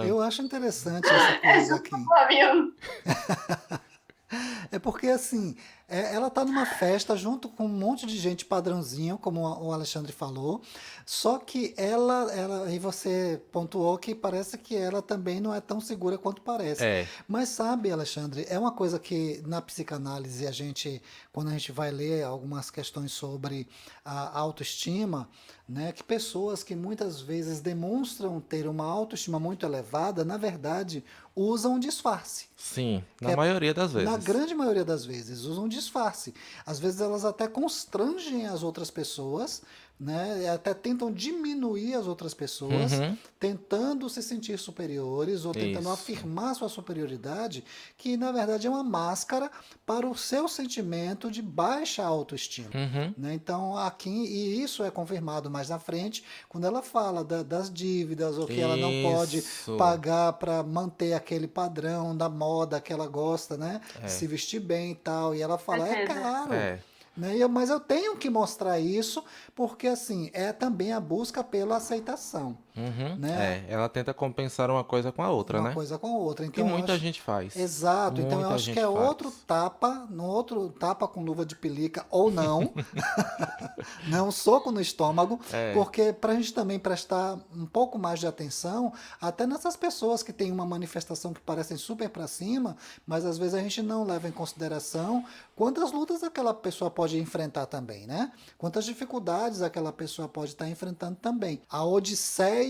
Eu acho interessante essa coisa aqui. Mamilos. É porque, assim, ela tá numa festa junto com um monte de gente padrãozinho, como o Alexandre falou, só que e você pontuou que parece que ela também não é tão segura quanto parece. É. Mas sabe, Alexandre, é uma coisa que na psicanálise quando a gente vai ler algumas questões sobre a autoestima, né, que pessoas que muitas vezes demonstram ter uma autoestima muito elevada, na verdade, usam disfarce. Sim, Que na maioria das vezes. Na grande maioria das vezes, usam disfarce. Às vezes elas até constrangem as outras pessoas, né? E até tentam diminuir as outras pessoas, Uhum. tentando se sentir superiores ou tentando Isso. afirmar sua superioridade, que na verdade é uma máscara para o seu sentimento de baixa autoestima. Uhum. Né? Então, aqui, e isso é confirmado mais na frente, quando ela fala das dívidas, ou que ela não pode Isso. pagar para manter aquele padrão da moda que ela gosta, né? É. Se vestir bem e tal. E ela fala, é Certeza. caro. É. Né? Mas eu tenho que mostrar isso, porque assim, é também a busca pela aceitação. Uhum. Né? Ela tenta compensar uma coisa com a outra, Uma né? coisa com a outra. Que Então, eu muita acho- gente faz. Exato, então eu Muita acho gente que é faz. outro tapa com luva de pelica ou não, não, um soco no estômago, É. porque para a gente também prestar um pouco mais de atenção, até nessas pessoas que têm uma manifestação que parecem super para cima, mas às vezes a gente não leva em consideração quantas lutas aquela pessoa pode enfrentar também, né? Quantas dificuldades aquela pessoa pode estar enfrentando também. A odisseia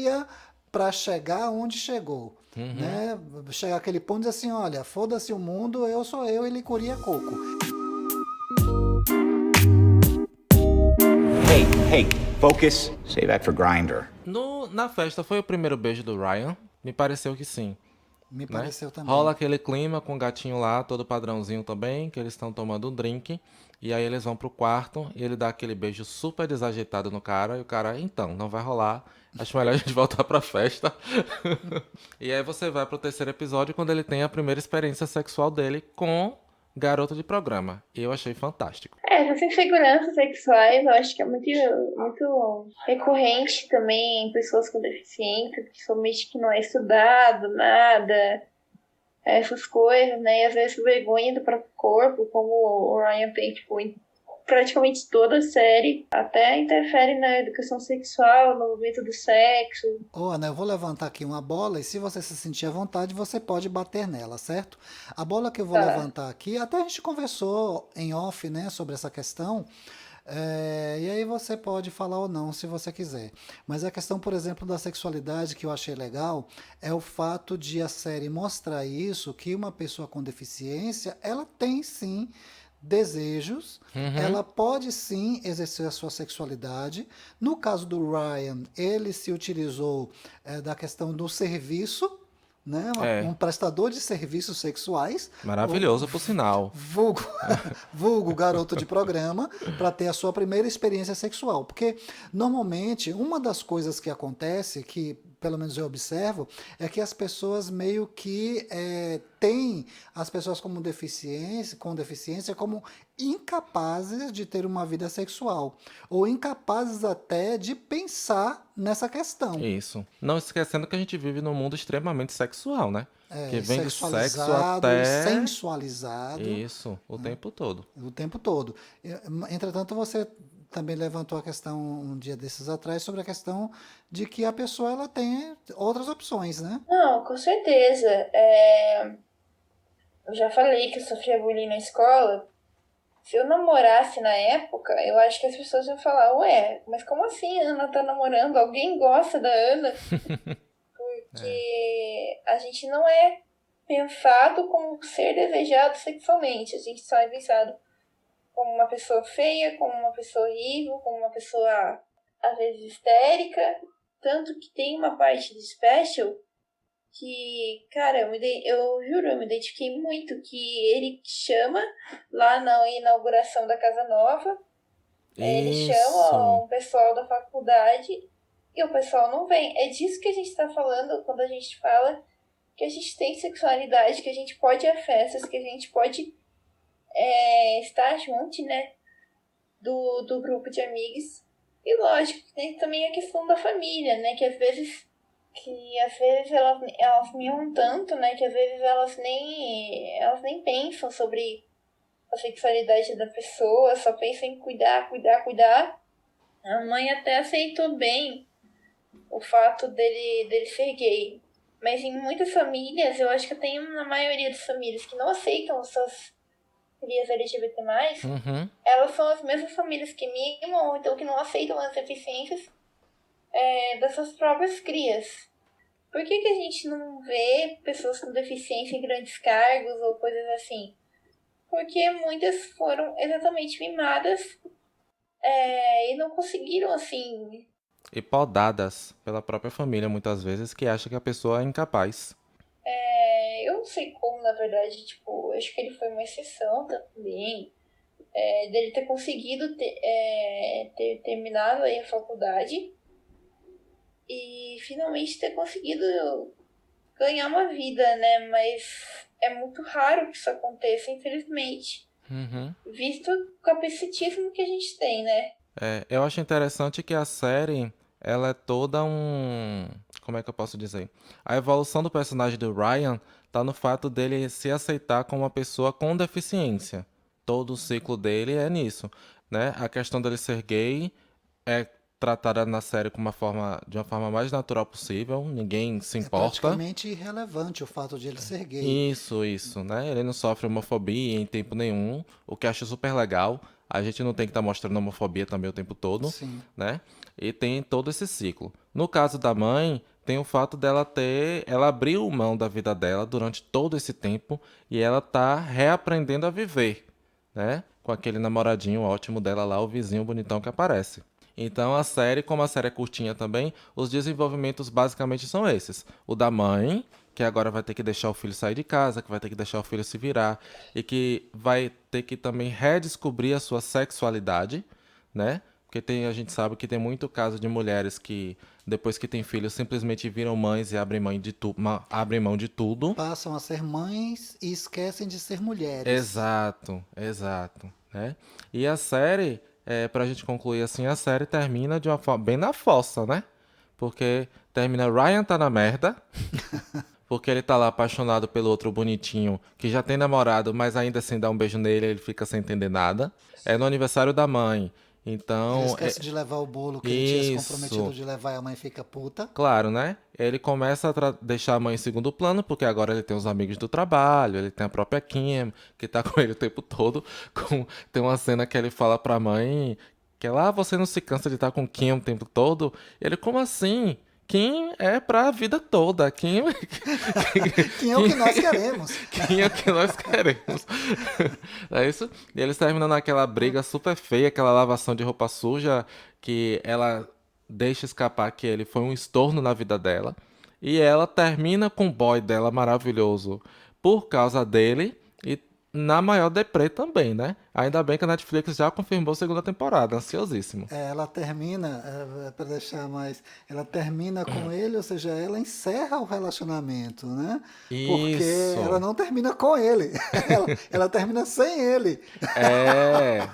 para chegar onde chegou. Né? Chegar aquele ponto e dizer assim, olha, foda-se o mundo, eu sou eu e licuria coco. Hey, focus. Save that for Grindr. Na festa, foi o primeiro beijo do Ryan? Me pareceu que sim. Me Né? pareceu também. Rola aquele clima com o gatinho lá, todo padrãozinho também, que eles estão tomando um drink. E aí eles vão pro quarto e ele dá aquele beijo super desajeitado no cara. E o cara, então, não vai rolar. Acho melhor a gente voltar pra festa. E aí você vai pro terceiro episódio, quando ele tem a primeira experiência sexual dele com garoto de programa. E eu achei fantástico. Essas inseguranças sexuais eu acho que é muito, muito recorrente também em pessoas com deficiência, principalmente que não é estudado, nada, essas coisas, né? E às vezes vergonha do próprio corpo, como o Ryan tem, tipo, em praticamente toda a série, até interfere na educação sexual, no momento do sexo. Ana, eu vou levantar aqui uma bola e se você se sentir à vontade, você pode bater nela, certo? A bola que eu vou levantar aqui, até a gente conversou em off, né, sobre essa questão. E aí você pode falar ou não, se você quiser. Mas a questão, por exemplo, da sexualidade que eu achei legal é o fato de a série mostrar isso, que uma pessoa com deficiência, ela tem sim desejos, Uhum. ela pode sim exercer a sua sexualidade. No caso do Ryan, ele se utilizou da questão do serviço, né? É, Um prestador de serviços sexuais, maravilhoso por sinal. vulgo, vulgo garoto de programa, para ter a sua primeira experiência sexual. Porque, normalmente, uma das coisas que acontece, que pelo menos eu observo, é que as pessoas meio que têm as pessoas com deficiência como incapazes de ter uma vida sexual, ou incapazes até de pensar nessa questão. Isso. Não esquecendo que a gente vive num mundo extremamente sexual, né? Que vem de sexo Sexualizado e até sensualizado isso o tempo todo. o tempo todo. Entretanto, você também levantou a questão um dia desses atrás sobre a questão de que a pessoa ela tem outras opções, né? Não, com certeza. Eu já falei que eu sofria bullying na escola. Se eu namorasse na época, eu acho que as pessoas iam falar, ué, mas como assim a Ana tá namorando? Alguém gosta da Ana? Porque a gente não é pensado como ser desejado sexualmente. A gente só é pensado como uma pessoa feia, como uma pessoa horrível, como uma pessoa, às vezes, histérica. Tanto que tem uma parte de Special que, cara, eu juro, eu me identifiquei muito, que ele chama lá na inauguração da Casa Nova, ele chama Isso. um pessoal da faculdade e o pessoal não vem. É disso que a gente tá falando quando a gente fala que a gente tem sexualidade, que a gente pode ir a festas, que a gente pode estar junto, né, do grupo de amigos. E lógico que tem também a questão da família, né, que às vezes elas miam tanto, né, que às vezes elas nem pensam sobre a sexualidade da pessoa, só pensam em cuidar, cuidar, cuidar. A mãe até aceitou bem o fato dele ser gay. Mas em muitas famílias, eu acho que tem na maioria das famílias que não aceitam as suas crias LGBT+, Uhum. elas são as mesmas famílias que mimam, ou então que não aceitam as deficiências das suas próprias crias. Por que a gente não vê pessoas com deficiência em grandes cargos ou coisas assim? Porque muitas foram exatamente mimadas e não conseguiram, assim. E podadas pela própria família, muitas vezes, que acha que a pessoa é incapaz. Eu não sei como, na verdade, tipo, acho que ele foi uma exceção também. Dele ter conseguido ter terminado aí a faculdade e finalmente ter conseguido ganhar uma vida, né? Mas é muito raro que isso aconteça, infelizmente. Uhum. Visto o capacitismo que a gente tem, né? Eu acho interessante que a série, ela é toda como é que eu posso dizer? A evolução do personagem do Ryan tá no fato dele se aceitar como uma pessoa com deficiência. Todo o ciclo dele é nisso, né? A questão dele ser gay é tratada na série de uma forma mais natural possível, ninguém se É importa. praticamente irrelevante o fato de ele ser gay. Isso, né? Ele não sofre homofobia em tempo nenhum, o que eu acho super legal. A gente não tem que estar mostrando homofobia também o tempo todo, Sim. né? E tem todo esse ciclo. No caso da mãe, tem o fato ela abriu mão da vida dela durante todo esse tempo e ela tá reaprendendo a viver, né? Com aquele namoradinho ótimo dela lá, o vizinho bonitão que aparece. Então a série, como a série é curtinha também, os desenvolvimentos basicamente são esses. O da mãe, que agora vai ter que deixar o filho sair de casa, que vai ter que deixar o filho se virar, e que vai ter que também redescobrir a sua sexualidade, né? Porque a gente sabe que tem muito caso de mulheres que, depois que tem filhos, simplesmente viram mães e abrem mão de tudo. Passam a ser mães e esquecem de ser mulheres. Exato, né? E a série, pra gente concluir assim, a série termina de uma forma bem na fossa, né? Porque termina, Ryan tá na merda, porque ele tá lá apaixonado pelo outro bonitinho, que já tem namorado, mas ainda assim dá um beijo nele, ele fica sem entender nada. É no aniversário da mãe, Ele então, esquece de levar o bolo que ele tinha se comprometido isso. de levar e a mãe fica puta. Claro, né? Ele começa a deixar a mãe em segundo plano, porque agora ele tem os amigos do trabalho, ele tem a própria Kim, que tá com ele o tempo todo. Tem uma cena que ele fala pra mãe Que ela, você não se cansa de estar com Kim o tempo todo? Ele, como assim? Kim é pra vida toda. Kim Quem é o que nós queremos. Kim é o que nós queremos. É isso? E eles terminam naquela briga super feia, aquela lavação de roupa suja, que ela deixa escapar que ele foi um estorno na vida dela. E ela termina com o boy dela maravilhoso por causa dele e na maior deprê também, né? Ainda bem que a Netflix já confirmou a segunda temporada, ansiosíssimo. Ela termina, para deixar mais, ela termina com ele, ou seja, ela encerra o relacionamento, né? Porque Isso. ela não termina com ele, ela termina sem ele. É.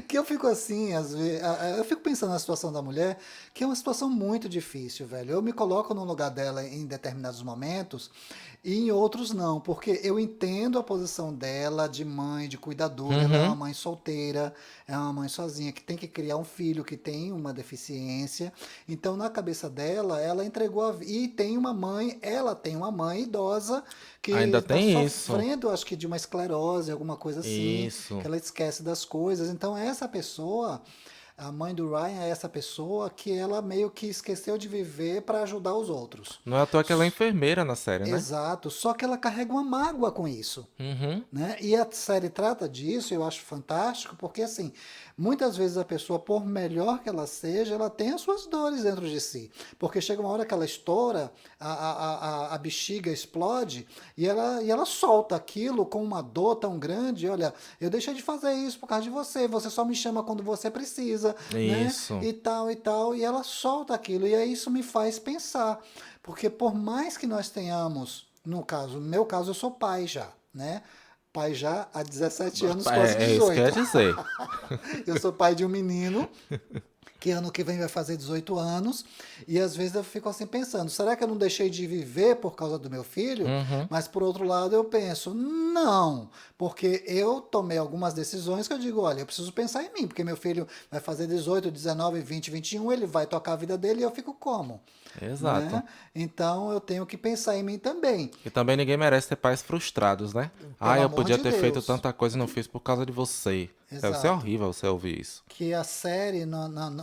Que eu fico assim, às vezes, eu fico pensando na situação da mulher, que é uma situação muito difícil, velho. Eu me coloco no lugar dela em determinados momentos e em outros não, porque eu entendo a posição dela de mãe, de cuidadora. Ela é uma mãe solteira, é uma mãe sozinha que tem que criar um filho que tem uma deficiência. Então, na cabeça dela, ela entregou e tem uma mãe, ela tem uma mãe idosa que Ainda está tem isso. sofrendo, acho que de uma esclerose, alguma coisa assim, Isso. que ela esquece das coisas. Então, essa pessoa, a mãe do Ryan é essa pessoa que ela meio que esqueceu de viver para ajudar os outros. Não é à toa que ela é enfermeira na série, né? Exato, só que ela carrega uma mágoa com isso. Uhum. Né? E a série trata disso, eu acho fantástico, porque assim, muitas vezes a pessoa, por melhor que ela seja, ela tem as suas dores dentro de si. Porque chega uma hora que ela estoura, a bexiga explode e ela solta aquilo com uma dor tão grande. Olha, eu deixei de fazer isso por causa de você só me chama quando você precisa, Isso. né? E tal, e ela solta aquilo. E aí isso me faz pensar, porque por mais que nós tenhamos, no meu caso, eu sou pai já, né? Pai já há 17 anos, quase É isso que eu ia 18. dizer. Eu sou pai de um menino que ano que vem vai fazer 18 anos, e às vezes eu fico assim pensando, será que eu não deixei de viver por causa do meu filho? Mas por outro lado eu penso, não, porque eu tomei algumas decisões que eu digo, olha, eu preciso pensar em mim, porque meu filho vai fazer 18, 19, 20, 21, ele vai tocar a vida dele e eu fico como? Exato. Né? Então eu tenho que pensar em mim também. E também ninguém merece ter pais frustrados, né? Pelo Eu amor podia de ter feito Deus. tanta coisa e não fiz por causa de você. Deve ser Exato. horrível você ouvir isso. Que a série,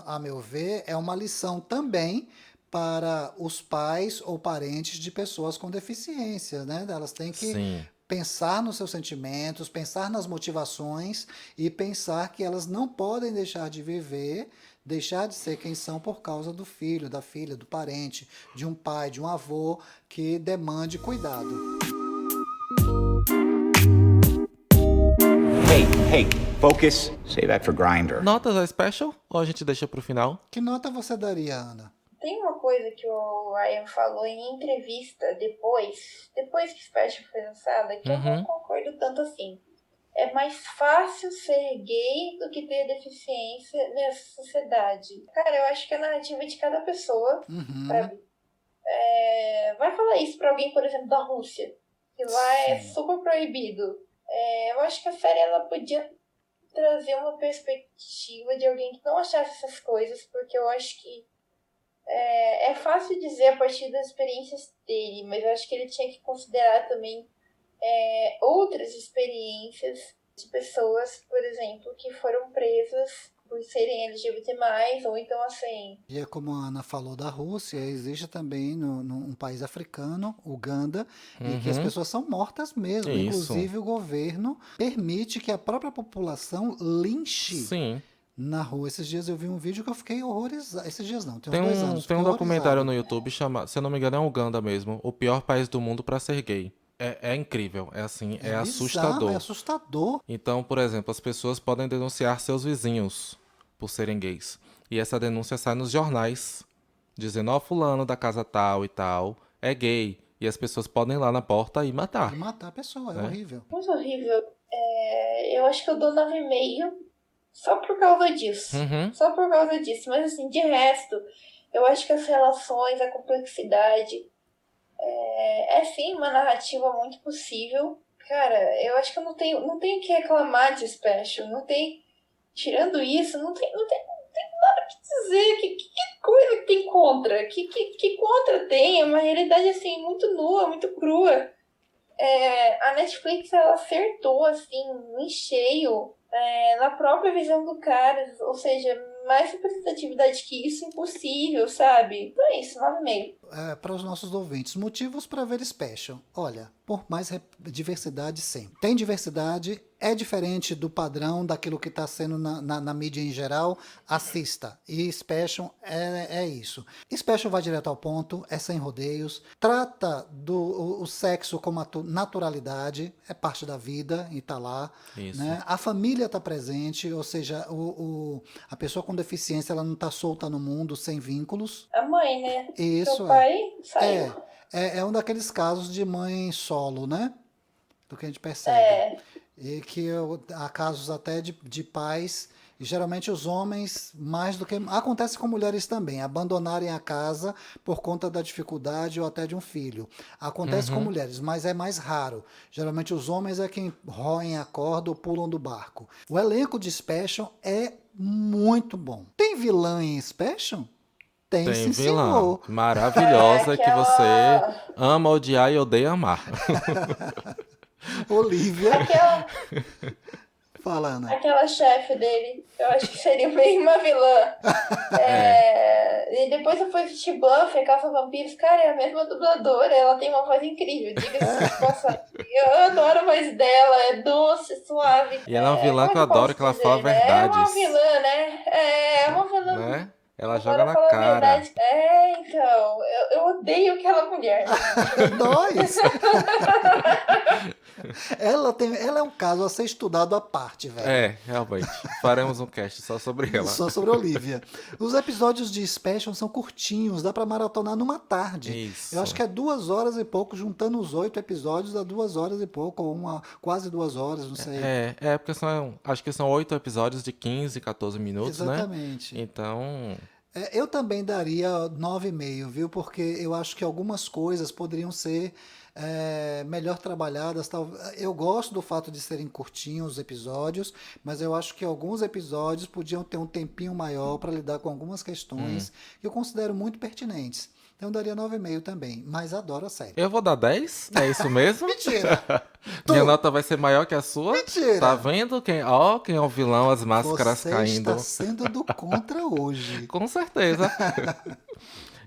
a meu ver, é uma lição também para os pais ou parentes de pessoas com deficiências, né? Elas têm que Sim. pensar nos seus sentimentos, pensar nas motivações e pensar que elas não podem deixar de viver, deixar de ser quem são por causa do filho, da filha, do parente, de um pai, de um avô que demande cuidado. Hey, focus. Save that for Grindr. Notas a special ou a gente deixa pro final? Que nota você daria, Ana? Tem uma coisa que o Ryan falou em entrevista depois que Special foi lançada, que eu não concordo tanto assim. É mais fácil ser gay do que ter deficiência nessa sociedade. Cara, eu acho que a narrativa é de cada pessoa, sabe? Vai falar isso pra alguém, por exemplo, da Rússia, que lá é super proibido. Eu acho que a série ela podia trazer uma perspectiva de alguém que não achasse essas coisas, porque eu acho que é fácil dizer a partir das experiências dele, mas eu acho que ele tinha que considerar também outras experiências de pessoas, por exemplo, que foram presas por serem LGBT+, ou então assim... E é como a Ana falou da Rússia, existe também num país africano, Uganda, e que as pessoas são mortas mesmo. Isso. Inclusive o governo permite que a própria população linche Sim. na rua. Esses dias eu vi um vídeo que eu fiquei horrorizado. Esses dias não, tem uns Tem 2 um, anos. tem um Fiquei documentário horrorizado. no YouTube chamado, se eu não me engano, é Uganda mesmo. O pior país do mundo pra ser gay. É incrível, é assim, é bizarro, assustador. é assustador. Então, por exemplo, as pessoas podem denunciar seus vizinhos por serem gays. E essa denúncia sai nos jornais, dizendo, fulano da casa tal e tal é gay. E as pessoas podem ir lá na porta e matar. E matar a pessoa, é horrível. Muito horrível. Eu acho que eu dou 9,5 só por causa disso. Só por causa disso. Mas assim, de resto, eu acho que as relações, a complexidade... É sim uma narrativa muito possível. Cara, eu acho que eu não tenho o que reclamar de Special. Não tem. Tirando isso, não tem nada pra dizer. Que coisa que tem contra? Que contra tem? É uma realidade assim, muito nua, muito crua. A Netflix ela acertou assim, em cheio na própria visão do cara, ou seja, mais representatividade que isso, impossível, sabe? Então é isso, 9,5. Para os nossos ouvintes, motivos para ver Special. Olha, por mais diversidade, sim. Tem diversidade, é diferente do padrão daquilo que está sendo na mídia em geral. Assista. E Special é isso. Special vai direto ao ponto, é sem rodeios, trata o sexo como naturalidade, é parte da vida e tá lá. Isso. Né? A família está presente, ou seja, a pessoa com deficiência ela não está solta no mundo sem vínculos. A mãe, né? Isso, Seu pai saiu. É um daqueles casos de mãe solo, né? Do que a gente percebe. E que há casos até de pais, e geralmente os homens, mais do que... Acontece com mulheres também, abandonarem a casa por conta da dificuldade ou até de um filho. Acontece com mulheres, mas é mais raro. Geralmente os homens é quem roem a corda ou pulam do barco. O elenco de Special é muito bom. Tem vilã em Special? Tem sim, vilã senhor. maravilhosa que você ama odiar e odeia amar. Olivia. Fala, Ana. Aquela chefe dele, eu acho que seria bem uma vilã. E depois eu fui assistir Buffy, Caça Vampiros. Cara, é a mesma dubladora, ela tem uma voz incrível, diga-se de passagem. Eu adoro a voz dela, é doce, suave. E ela é uma vilã que eu adoro, que ela fala verdades. É uma vilã, né? É uma vilã. Né? Ela joga na falar cara. Verdade. Então, eu odeio aquela mulher. Nós! Ela é um caso a ser estudado à parte, velho. Realmente. Faremos um cast só sobre ela. Só sobre a Olivia. Os episódios de Special são curtinhos, dá pra maratonar numa tarde. Isso. Eu acho que é 2 horas e pouco, juntando os 8 episódios, dá 2 horas e pouco, ou quase 2 horas, não sei. Porque acho que são 8 episódios de 15, 14 minutos, Exatamente. Né? Então... Eu também daria 9,5, viu? Porque eu acho que algumas coisas poderiam ser melhor trabalhadas. Eu gosto do fato de serem curtinhos os episódios, mas eu acho que alguns episódios podiam ter um tempinho maior para lidar com algumas questões que eu considero muito pertinentes. Então eu daria 9,5 também, mas adoro a série. Eu vou dar 10? É isso mesmo? Mentira! Minha nota vai ser maior que a sua? Mentira! Tá vendo quem é o vilão, as máscaras Você caindo? está sendo do contra hoje. Com certeza.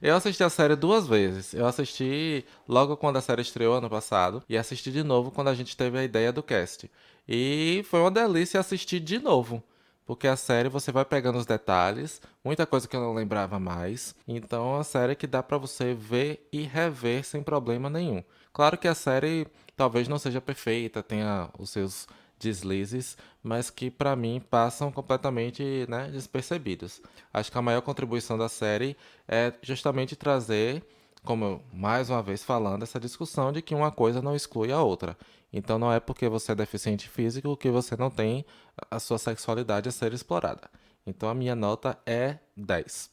Eu assisti a série 2 vezes. Eu assisti logo quando a série estreou ano passado e assisti de novo quando a gente teve a ideia do cast. E foi uma delícia assistir de novo. Porque a série você vai pegando os detalhes, muita coisa que eu não lembrava mais. Então é uma série que dá pra você ver e rever sem problema nenhum. Claro que a série talvez não seja perfeita, tenha os seus deslizes, mas que pra mim passam completamente, né, despercebidos. Acho que a maior contribuição da série é justamente trazer, como eu, mais uma vez falando, essa discussão de que uma coisa não exclui a outra. Então não é porque você é deficiente físico que você não tem a sua sexualidade a ser explorada. Então a minha nota é 10.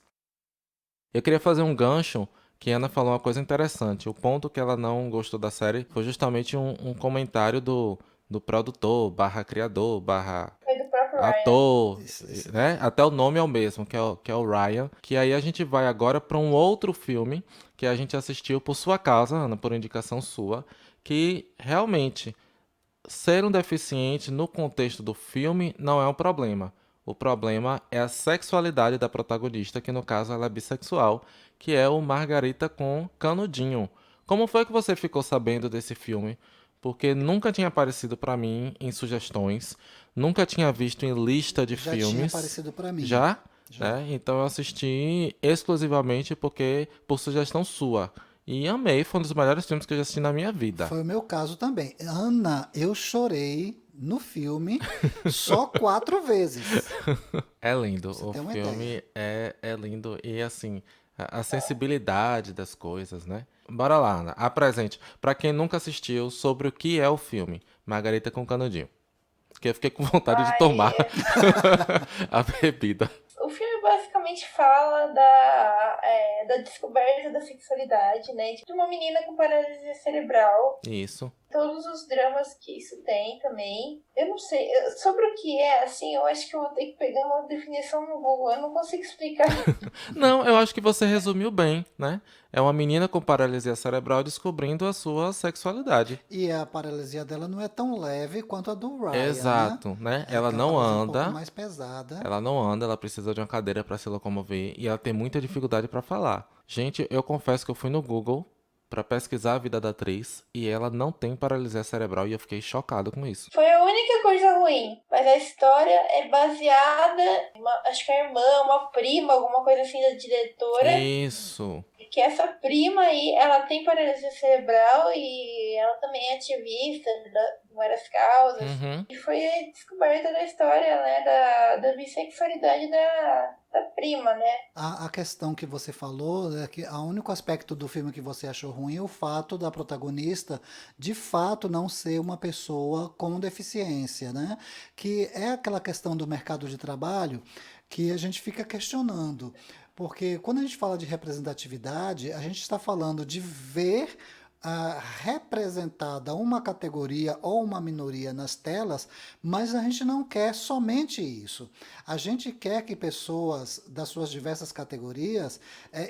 Eu queria fazer um gancho que a Ana falou uma coisa interessante. O ponto que ela não gostou da série foi justamente um comentário do produtor, criador, Foi do próprio Ryan. ator, né? Até o nome é o mesmo, que é o Ryan. Que aí a gente vai agora para um outro filme que a gente assistiu por sua causa, Ana, por indicação sua, que realmente ser um deficiente no contexto do filme não é um problema. O problema é a sexualidade da protagonista, que no caso ela é bissexual, que é o Margarita com Canudinho. Como foi que você ficou sabendo desse filme? Porque nunca tinha aparecido pra mim em sugestões, nunca tinha visto em lista de Já filmes. tinha aparecido pra mim. Já? Então eu assisti exclusivamente por sugestão sua. E amei, foi um dos melhores filmes que eu já assisti na minha vida. Foi o meu caso também. Ana, eu chorei no filme só 4 vezes. É lindo, Você o tem uma filme é lindo e assim, a sensibilidade das coisas, né? Bora lá, Ana, apresente. Pra quem nunca assistiu, sobre o que é o filme Margarita com Canudinho. Que eu fiquei com vontade de tomar a bebida. O filme basicamente fala da descoberta da sexualidade, né? De uma menina com paralisia cerebral. Isso. todos os dramas que isso tem também. Eu não sei, sobre o que é, assim, eu acho que eu vou ter que pegar uma definição no Google, eu não consigo explicar. Não, eu acho que você resumiu bem, né? É uma menina com paralisia cerebral descobrindo a sua sexualidade. E a paralisia dela não é tão leve quanto a do Ryan, né? Exato, né? É Ela aquela não paralisia um pouco anda, mais pesada. ela precisa de uma cadeira para se locomover e ela tem muita dificuldade para falar. Gente, eu confesso que eu fui no Google para pesquisar a vida da atriz e ela não tem paralisia cerebral e eu fiquei chocado com isso. Foi a única coisa ruim, mas a história é baseada, acho que a irmã, uma prima, alguma coisa assim da diretora, Isso. que essa prima aí, ela tem paralisia cerebral e ela também é ativista de várias causas. Uhum. E foi a descoberta da história, né, da bissexualidade da prima, né? A questão que você falou é que o único aspecto do filme que você achou ruim é o fato da protagonista de fato não ser uma pessoa com deficiência, né? Que é aquela questão do mercado de trabalho que a gente fica questionando. Porque quando a gente fala de representatividade, a gente está falando de ver representada uma categoria ou uma minoria nas telas, mas a gente não quer somente isso. A gente quer que pessoas das suas diversas categorias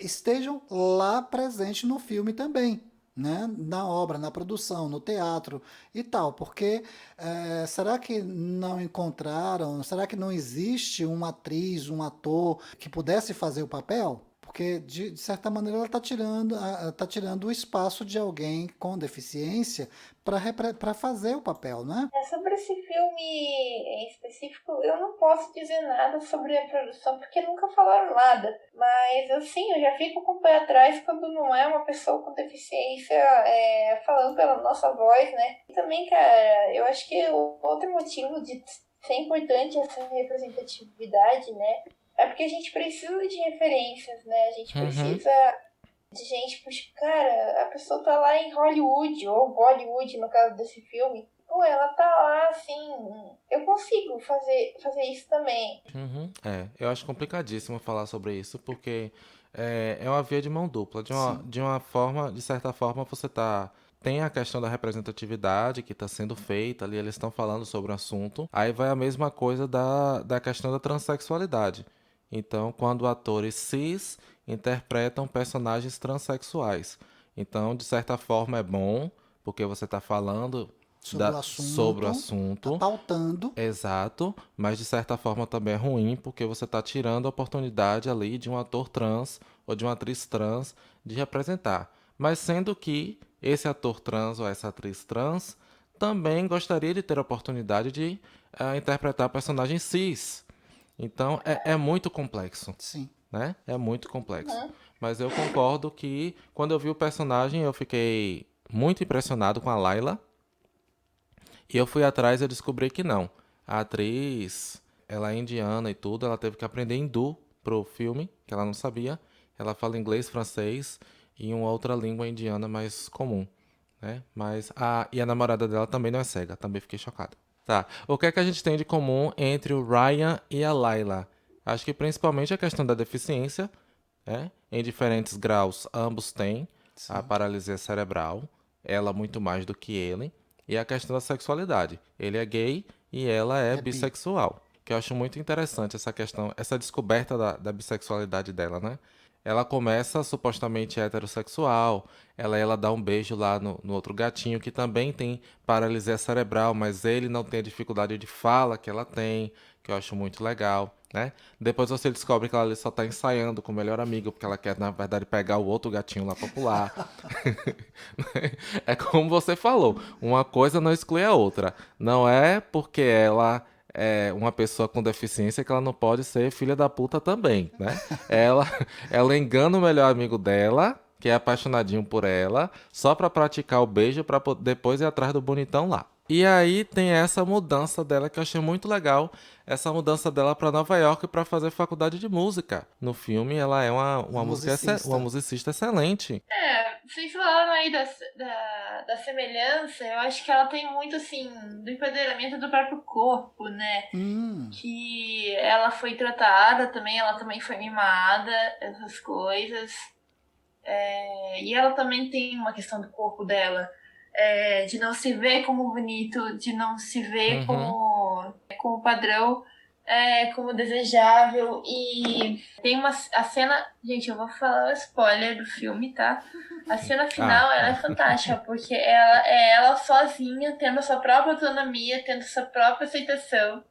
estejam lá presentes no filme também. Né? Na obra, na produção, no teatro e tal, porque será que não encontraram, será que não existe uma atriz, um ator que pudesse fazer o papel? Porque, de certa maneira, ela tá tirando o espaço de alguém com deficiência para fazer o papel, né? Sobre esse filme em específico, eu não posso dizer nada sobre a produção, porque nunca falaram nada. Mas, assim, eu já fico com o pé atrás quando não é uma pessoa com deficiência falando pela nossa voz, né? E também, cara, eu acho que o outro motivo de ser importante essa representatividade, né? É porque a gente precisa de referências, né? A gente Uhum. precisa de gente, puxa, cara, a pessoa tá lá em Hollywood, ou Bollywood, no caso desse filme. Pô, ela tá lá, assim, eu consigo fazer isso também. Uhum. Eu acho complicadíssimo falar sobre isso, porque é uma via de mão dupla. Sim. De uma forma, de certa forma, tem a questão da representatividade que está sendo feita ali, eles estão falando sobre o assunto. Aí vai a mesma coisa da questão da transexualidade. Então, quando atores cis interpretam personagens transexuais. Então, de certa forma, é bom, porque você está falando Sobre o sobre o assunto, tá assunto. pautando. Exato, mas de certa forma também é ruim, porque você está tirando a oportunidade ali de um ator trans ou de uma atriz trans de representar. Mas sendo que esse ator trans ou essa atriz trans também gostaria de ter a oportunidade de interpretar personagens cis. Então é muito complexo, Sim. né? É muito complexo. Uhum. Mas eu concordo que quando eu vi o personagem eu fiquei muito impressionado com a Layla. E eu fui atrás e eu descobri que não. A atriz, ela é indiana e tudo, ela teve que aprender hindu pro filme, que ela não sabia. Ela fala inglês, francês e uma outra língua indiana mais comum, né? E a namorada dela também não é cega, também fiquei chocado. Tá. O que é que a gente tem de comum entre o Ryan e a Layla? Acho que principalmente a questão da deficiência, né? Em diferentes graus, ambos têm a Sim. paralisia cerebral, ela muito mais do que ele, e a questão da sexualidade. Ele é gay e ela é É bi. bissexual, que eu acho muito interessante essa questão, essa descoberta da bissexualidade dela, né? Ela começa supostamente heterossexual, ela dá um beijo lá no outro gatinho que também tem paralisia cerebral, mas ele não tem a dificuldade de fala que ela tem, que eu acho muito legal, né? Depois você descobre que ela ali só tá ensaiando com o melhor amigo, porque ela quer, na verdade, pegar o outro gatinho lá popular. É como você falou, uma coisa não exclui a outra. Não é porque ela é uma pessoa com deficiência que ela não pode ser filha da puta também, né? Ela, ela engana o melhor amigo dela, que é apaixonadinho por ela, só pra praticar o beijo pra depois ir atrás do bonitão lá. E aí tem essa mudança dela que eu achei muito legal, essa mudança dela pra Nova York pra fazer faculdade de música. No filme ela é Um uma musicista. musicista excelente. Vocês falaram aí da semelhança, eu acho que ela tem muito, assim, do empoderamento do próprio corpo, né? Hum, Que ela foi tratada também, ela também foi mimada, essas coisas. E ela também tem uma questão do corpo dela. de não se ver como bonito, de não se ver como padrão, como desejável. E tem a cena... Gente, eu vou falar o spoiler do filme, tá? A cena final, ela é fantástica, porque ela é ela sozinha, tendo a sua própria autonomia, tendo a sua própria aceitação,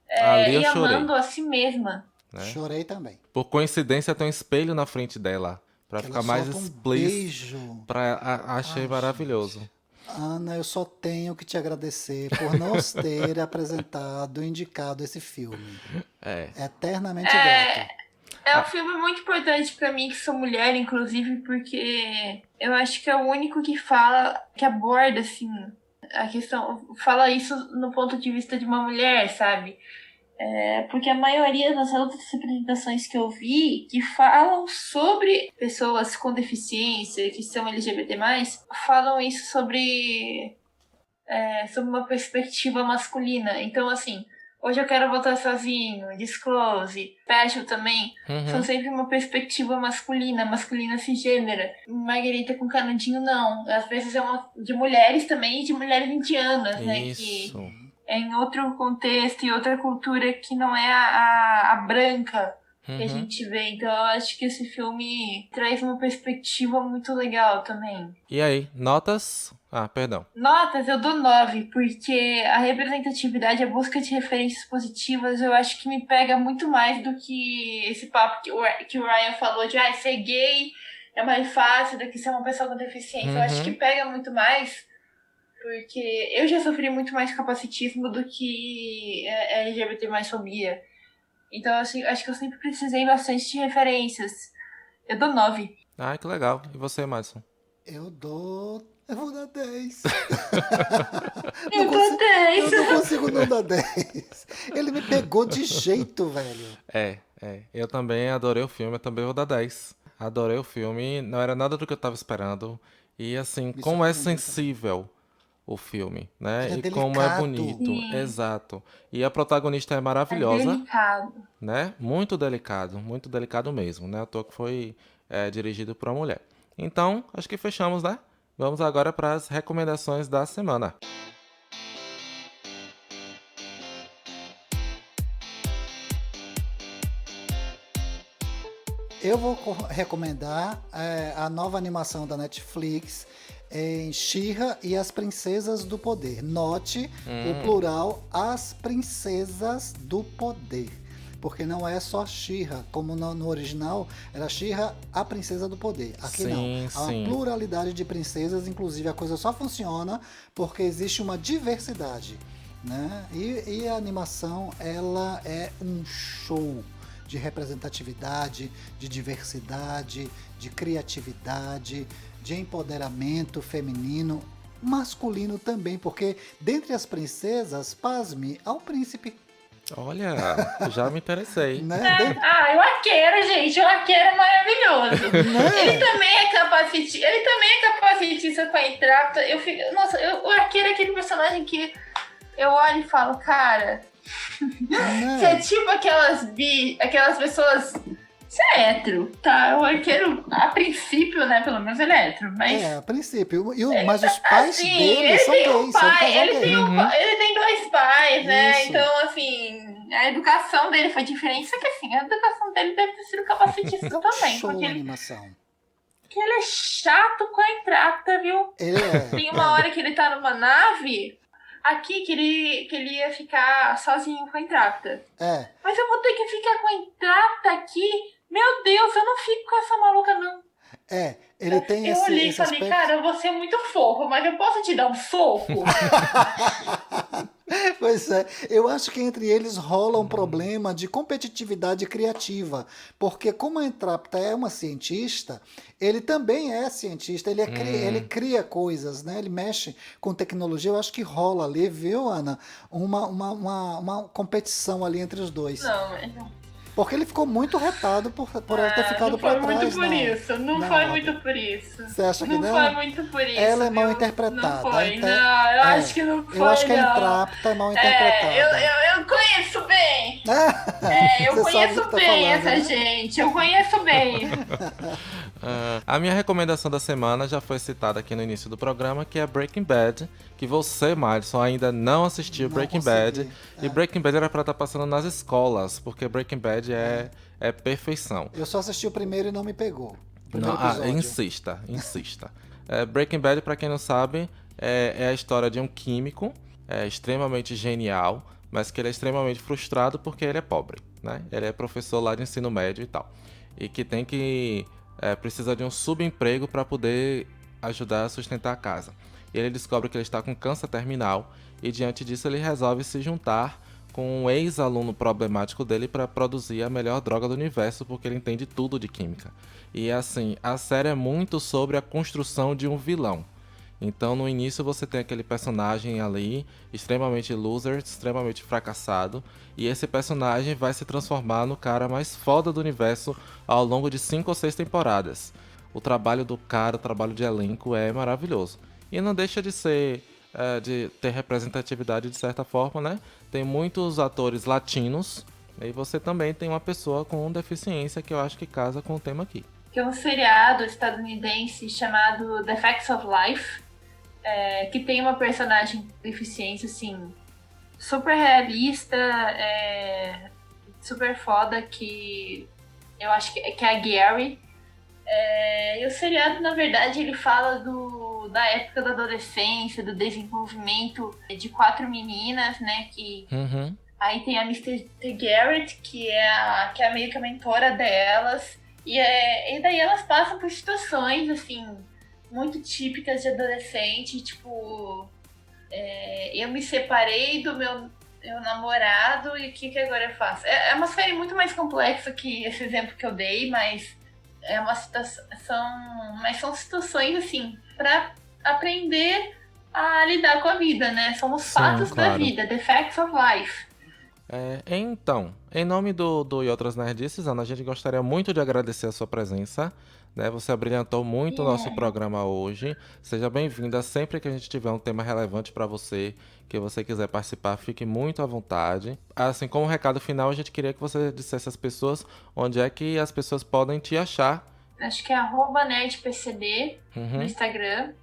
Ali eu e chorei, amando a si mesma. né? Chorei também. Por coincidência, tem um espelho na frente dela, pra Ela ficar mais solta um explícito. beijo. Achei Ai, maravilhoso. Ana, eu só tenho que te agradecer por nos ter apresentado, indicado esse filme. É. Eternamente grato. É um filme muito importante pra mim, que sou mulher, inclusive, porque eu acho que é o único que fala, que aborda, assim, a questão, fala isso no ponto de vista de uma mulher, sabe? Porque a maioria das outras representações que eu vi, que falam sobre pessoas com deficiência, que são LGBT+, falam isso sobre uma perspectiva masculina. Então, assim, Hoje Eu Quero Voltar Sozinho, Disclose, Special também, são sempre uma perspectiva masculina cisgênera. Margarita com Canudinho, não. Às vezes é de mulheres também, e de mulheres indianas, né? Que é em outro contexto e outra cultura que não é a branca que a gente vê. Então eu acho que esse filme traz uma perspectiva muito legal também. E aí, notas? Perdão. Notas, eu dou 9, porque a representatividade, a busca de referências positivas, eu acho que me pega muito mais do que esse papo que o Ryan falou de ser gay é mais fácil do que ser uma pessoa com deficiência. Eu acho que pega muito mais, porque eu já sofri muito mais capacitismo do que LGBT mais fobia. Então, assim, acho que eu sempre precisei bastante de referências. Eu dou 9. Que legal. E você, Madison? Eu vou dar 10. Eu dou 10. Eu não consigo não dar 10. Ele me pegou de jeito, velho. Eu também adorei o filme, eu também vou dar 10. Adorei o filme, não era nada do que eu tava esperando. E assim, como é sensível o filme, né? Ele é E como é delicado. bonito. Sim. Exato. E a protagonista é maravilhosa. É delicado. Né? Muito delicado mesmo, né? À toa que foi dirigido por uma mulher. Então, acho que fechamos, né? Vamos agora para as recomendações da semana. Eu vou recomendar a nova animação da Netflix em She-Ra e as Princesas do Poder. Note o plural, as Princesas do Poder. Porque não é só She-Ra, como no original era She-Ra, a Princesa do Poder. Aqui não. Há uma pluralidade de princesas, inclusive a coisa só funciona porque existe uma diversidade, né? E a animação, ela é um show de representatividade, de diversidade, de criatividade, de empoderamento feminino, masculino também, porque dentre as princesas, pasme, há um príncipe. Olha, já me interessei. Né? O arqueiro, gente, o arqueiro é maravilhoso. Ele também é capacitista com a Entrapta. O arqueiro é aquele personagem que eu olho e falo, cara, você é tipo aquelas pessoas. Você é hétero, tá? O arqueiro, a princípio, né? Pelo menos ele é hétero, mas... a princípio. Mas os pais dele são gays, ele tem 2 pais, né? Isso. Então, assim, a educação dele foi diferente. Só que, assim, a educação dele deve ter sido capacitista também. Show Porque animação. ele é chato com a Entrapta, viu? Ele é. Tem uma hora que ele tá numa nave... Aqui que ele ia ficar sozinho com a Entrapta. Mas eu vou ter que ficar com a Entrapta aqui. Meu Deus, eu não fico com essa maluca, não. Ele tem eu esse olhei e falei, aspecto. cara, eu vou ser muito fofo, mas eu posso te dar um soco? Pois é, eu acho que entre eles rola um problema de competitividade criativa, porque como a Entrapta é uma cientista, ele também é cientista, ele cria coisas, né? Ele mexe com tecnologia, eu acho que rola ali, viu, Ana? Uma competição ali entre os dois. Não. Porque ele ficou muito retado por ela ter ficado para trás. Não foi muito por isso. Não foi muito por isso. Você acha que não? Não foi muito por isso. Ela é mal interpretada. Não foi. Não, eu acho que não foi. Eu acho que a Entrapta é mal interpretada. Eu conheço bem. Eu Você conheço sabe o que bem tá falando, essa né? gente. Eu conheço bem. A minha recomendação da semana já foi citada aqui no início do programa, que é Breaking Bad, que você, Madison, ainda não assistiu Breaking Bad. E Breaking Bad era pra estar passando nas escolas, porque Breaking Bad é perfeição. Eu só assisti o primeiro e não me pegou. Insista. Breaking Bad, pra quem não sabe, é a história de um químico extremamente genial, mas que ele é extremamente frustrado porque ele é pobre, né? Ele é professor lá de ensino médio e tal. E que tem que... precisa de um subemprego para poder ajudar a sustentar a casa. E ele descobre que ele está com câncer terminal e diante disso ele resolve se juntar com um ex-aluno problemático dele para produzir a melhor droga do universo, porque ele entende tudo de química. E assim, a série é muito sobre a construção de um vilão. Então no início você tem aquele personagem ali, extremamente loser, extremamente fracassado, e esse personagem vai se transformar no cara mais foda do universo ao longo de 5 ou 6 temporadas. O trabalho do cara, o trabalho de elenco é maravilhoso. E não deixa de ser, de ter representatividade de certa forma, né? Tem muitos atores latinos, e você também tem uma pessoa com deficiência que eu acho que casa com o tema aqui. Tem um seriado estadunidense chamado The Facts of Life, que tem uma personagem com deficiência, assim, super realista, super foda, que eu acho que é a Gary. E o seriado, na verdade, ele fala da época da adolescência, do desenvolvimento de 4 meninas, né, que... Uhum. Aí tem a Mr. Garrett, que é meio que a mentora delas, e daí elas passam por situações, assim, muito típicas de adolescente, tipo, eu me separei do meu namorado e o que agora eu faço? É uma série muito mais complexa que esse exemplo que eu dei, mas é uma situação, mas são situações, assim, pra aprender a lidar com a vida, né? São os fatos da vida, the facts of life. Então, em nome do E Outras Nerdices, Ana, a gente gostaria muito de agradecer a sua presença, né? Você abrilhantou muito o nosso programa hoje. Seja bem-vinda. Sempre que a gente tiver um tema relevante para você, que você quiser participar, fique muito à vontade. Assim, como recado final, a gente queria que você dissesse às pessoas onde é que as pessoas podem te achar. Acho que é @nerdpcd no Instagram.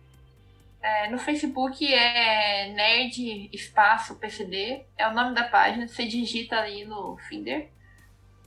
No Facebook é Nerd Espaço PCD, é o nome da página, você digita ali no Finder.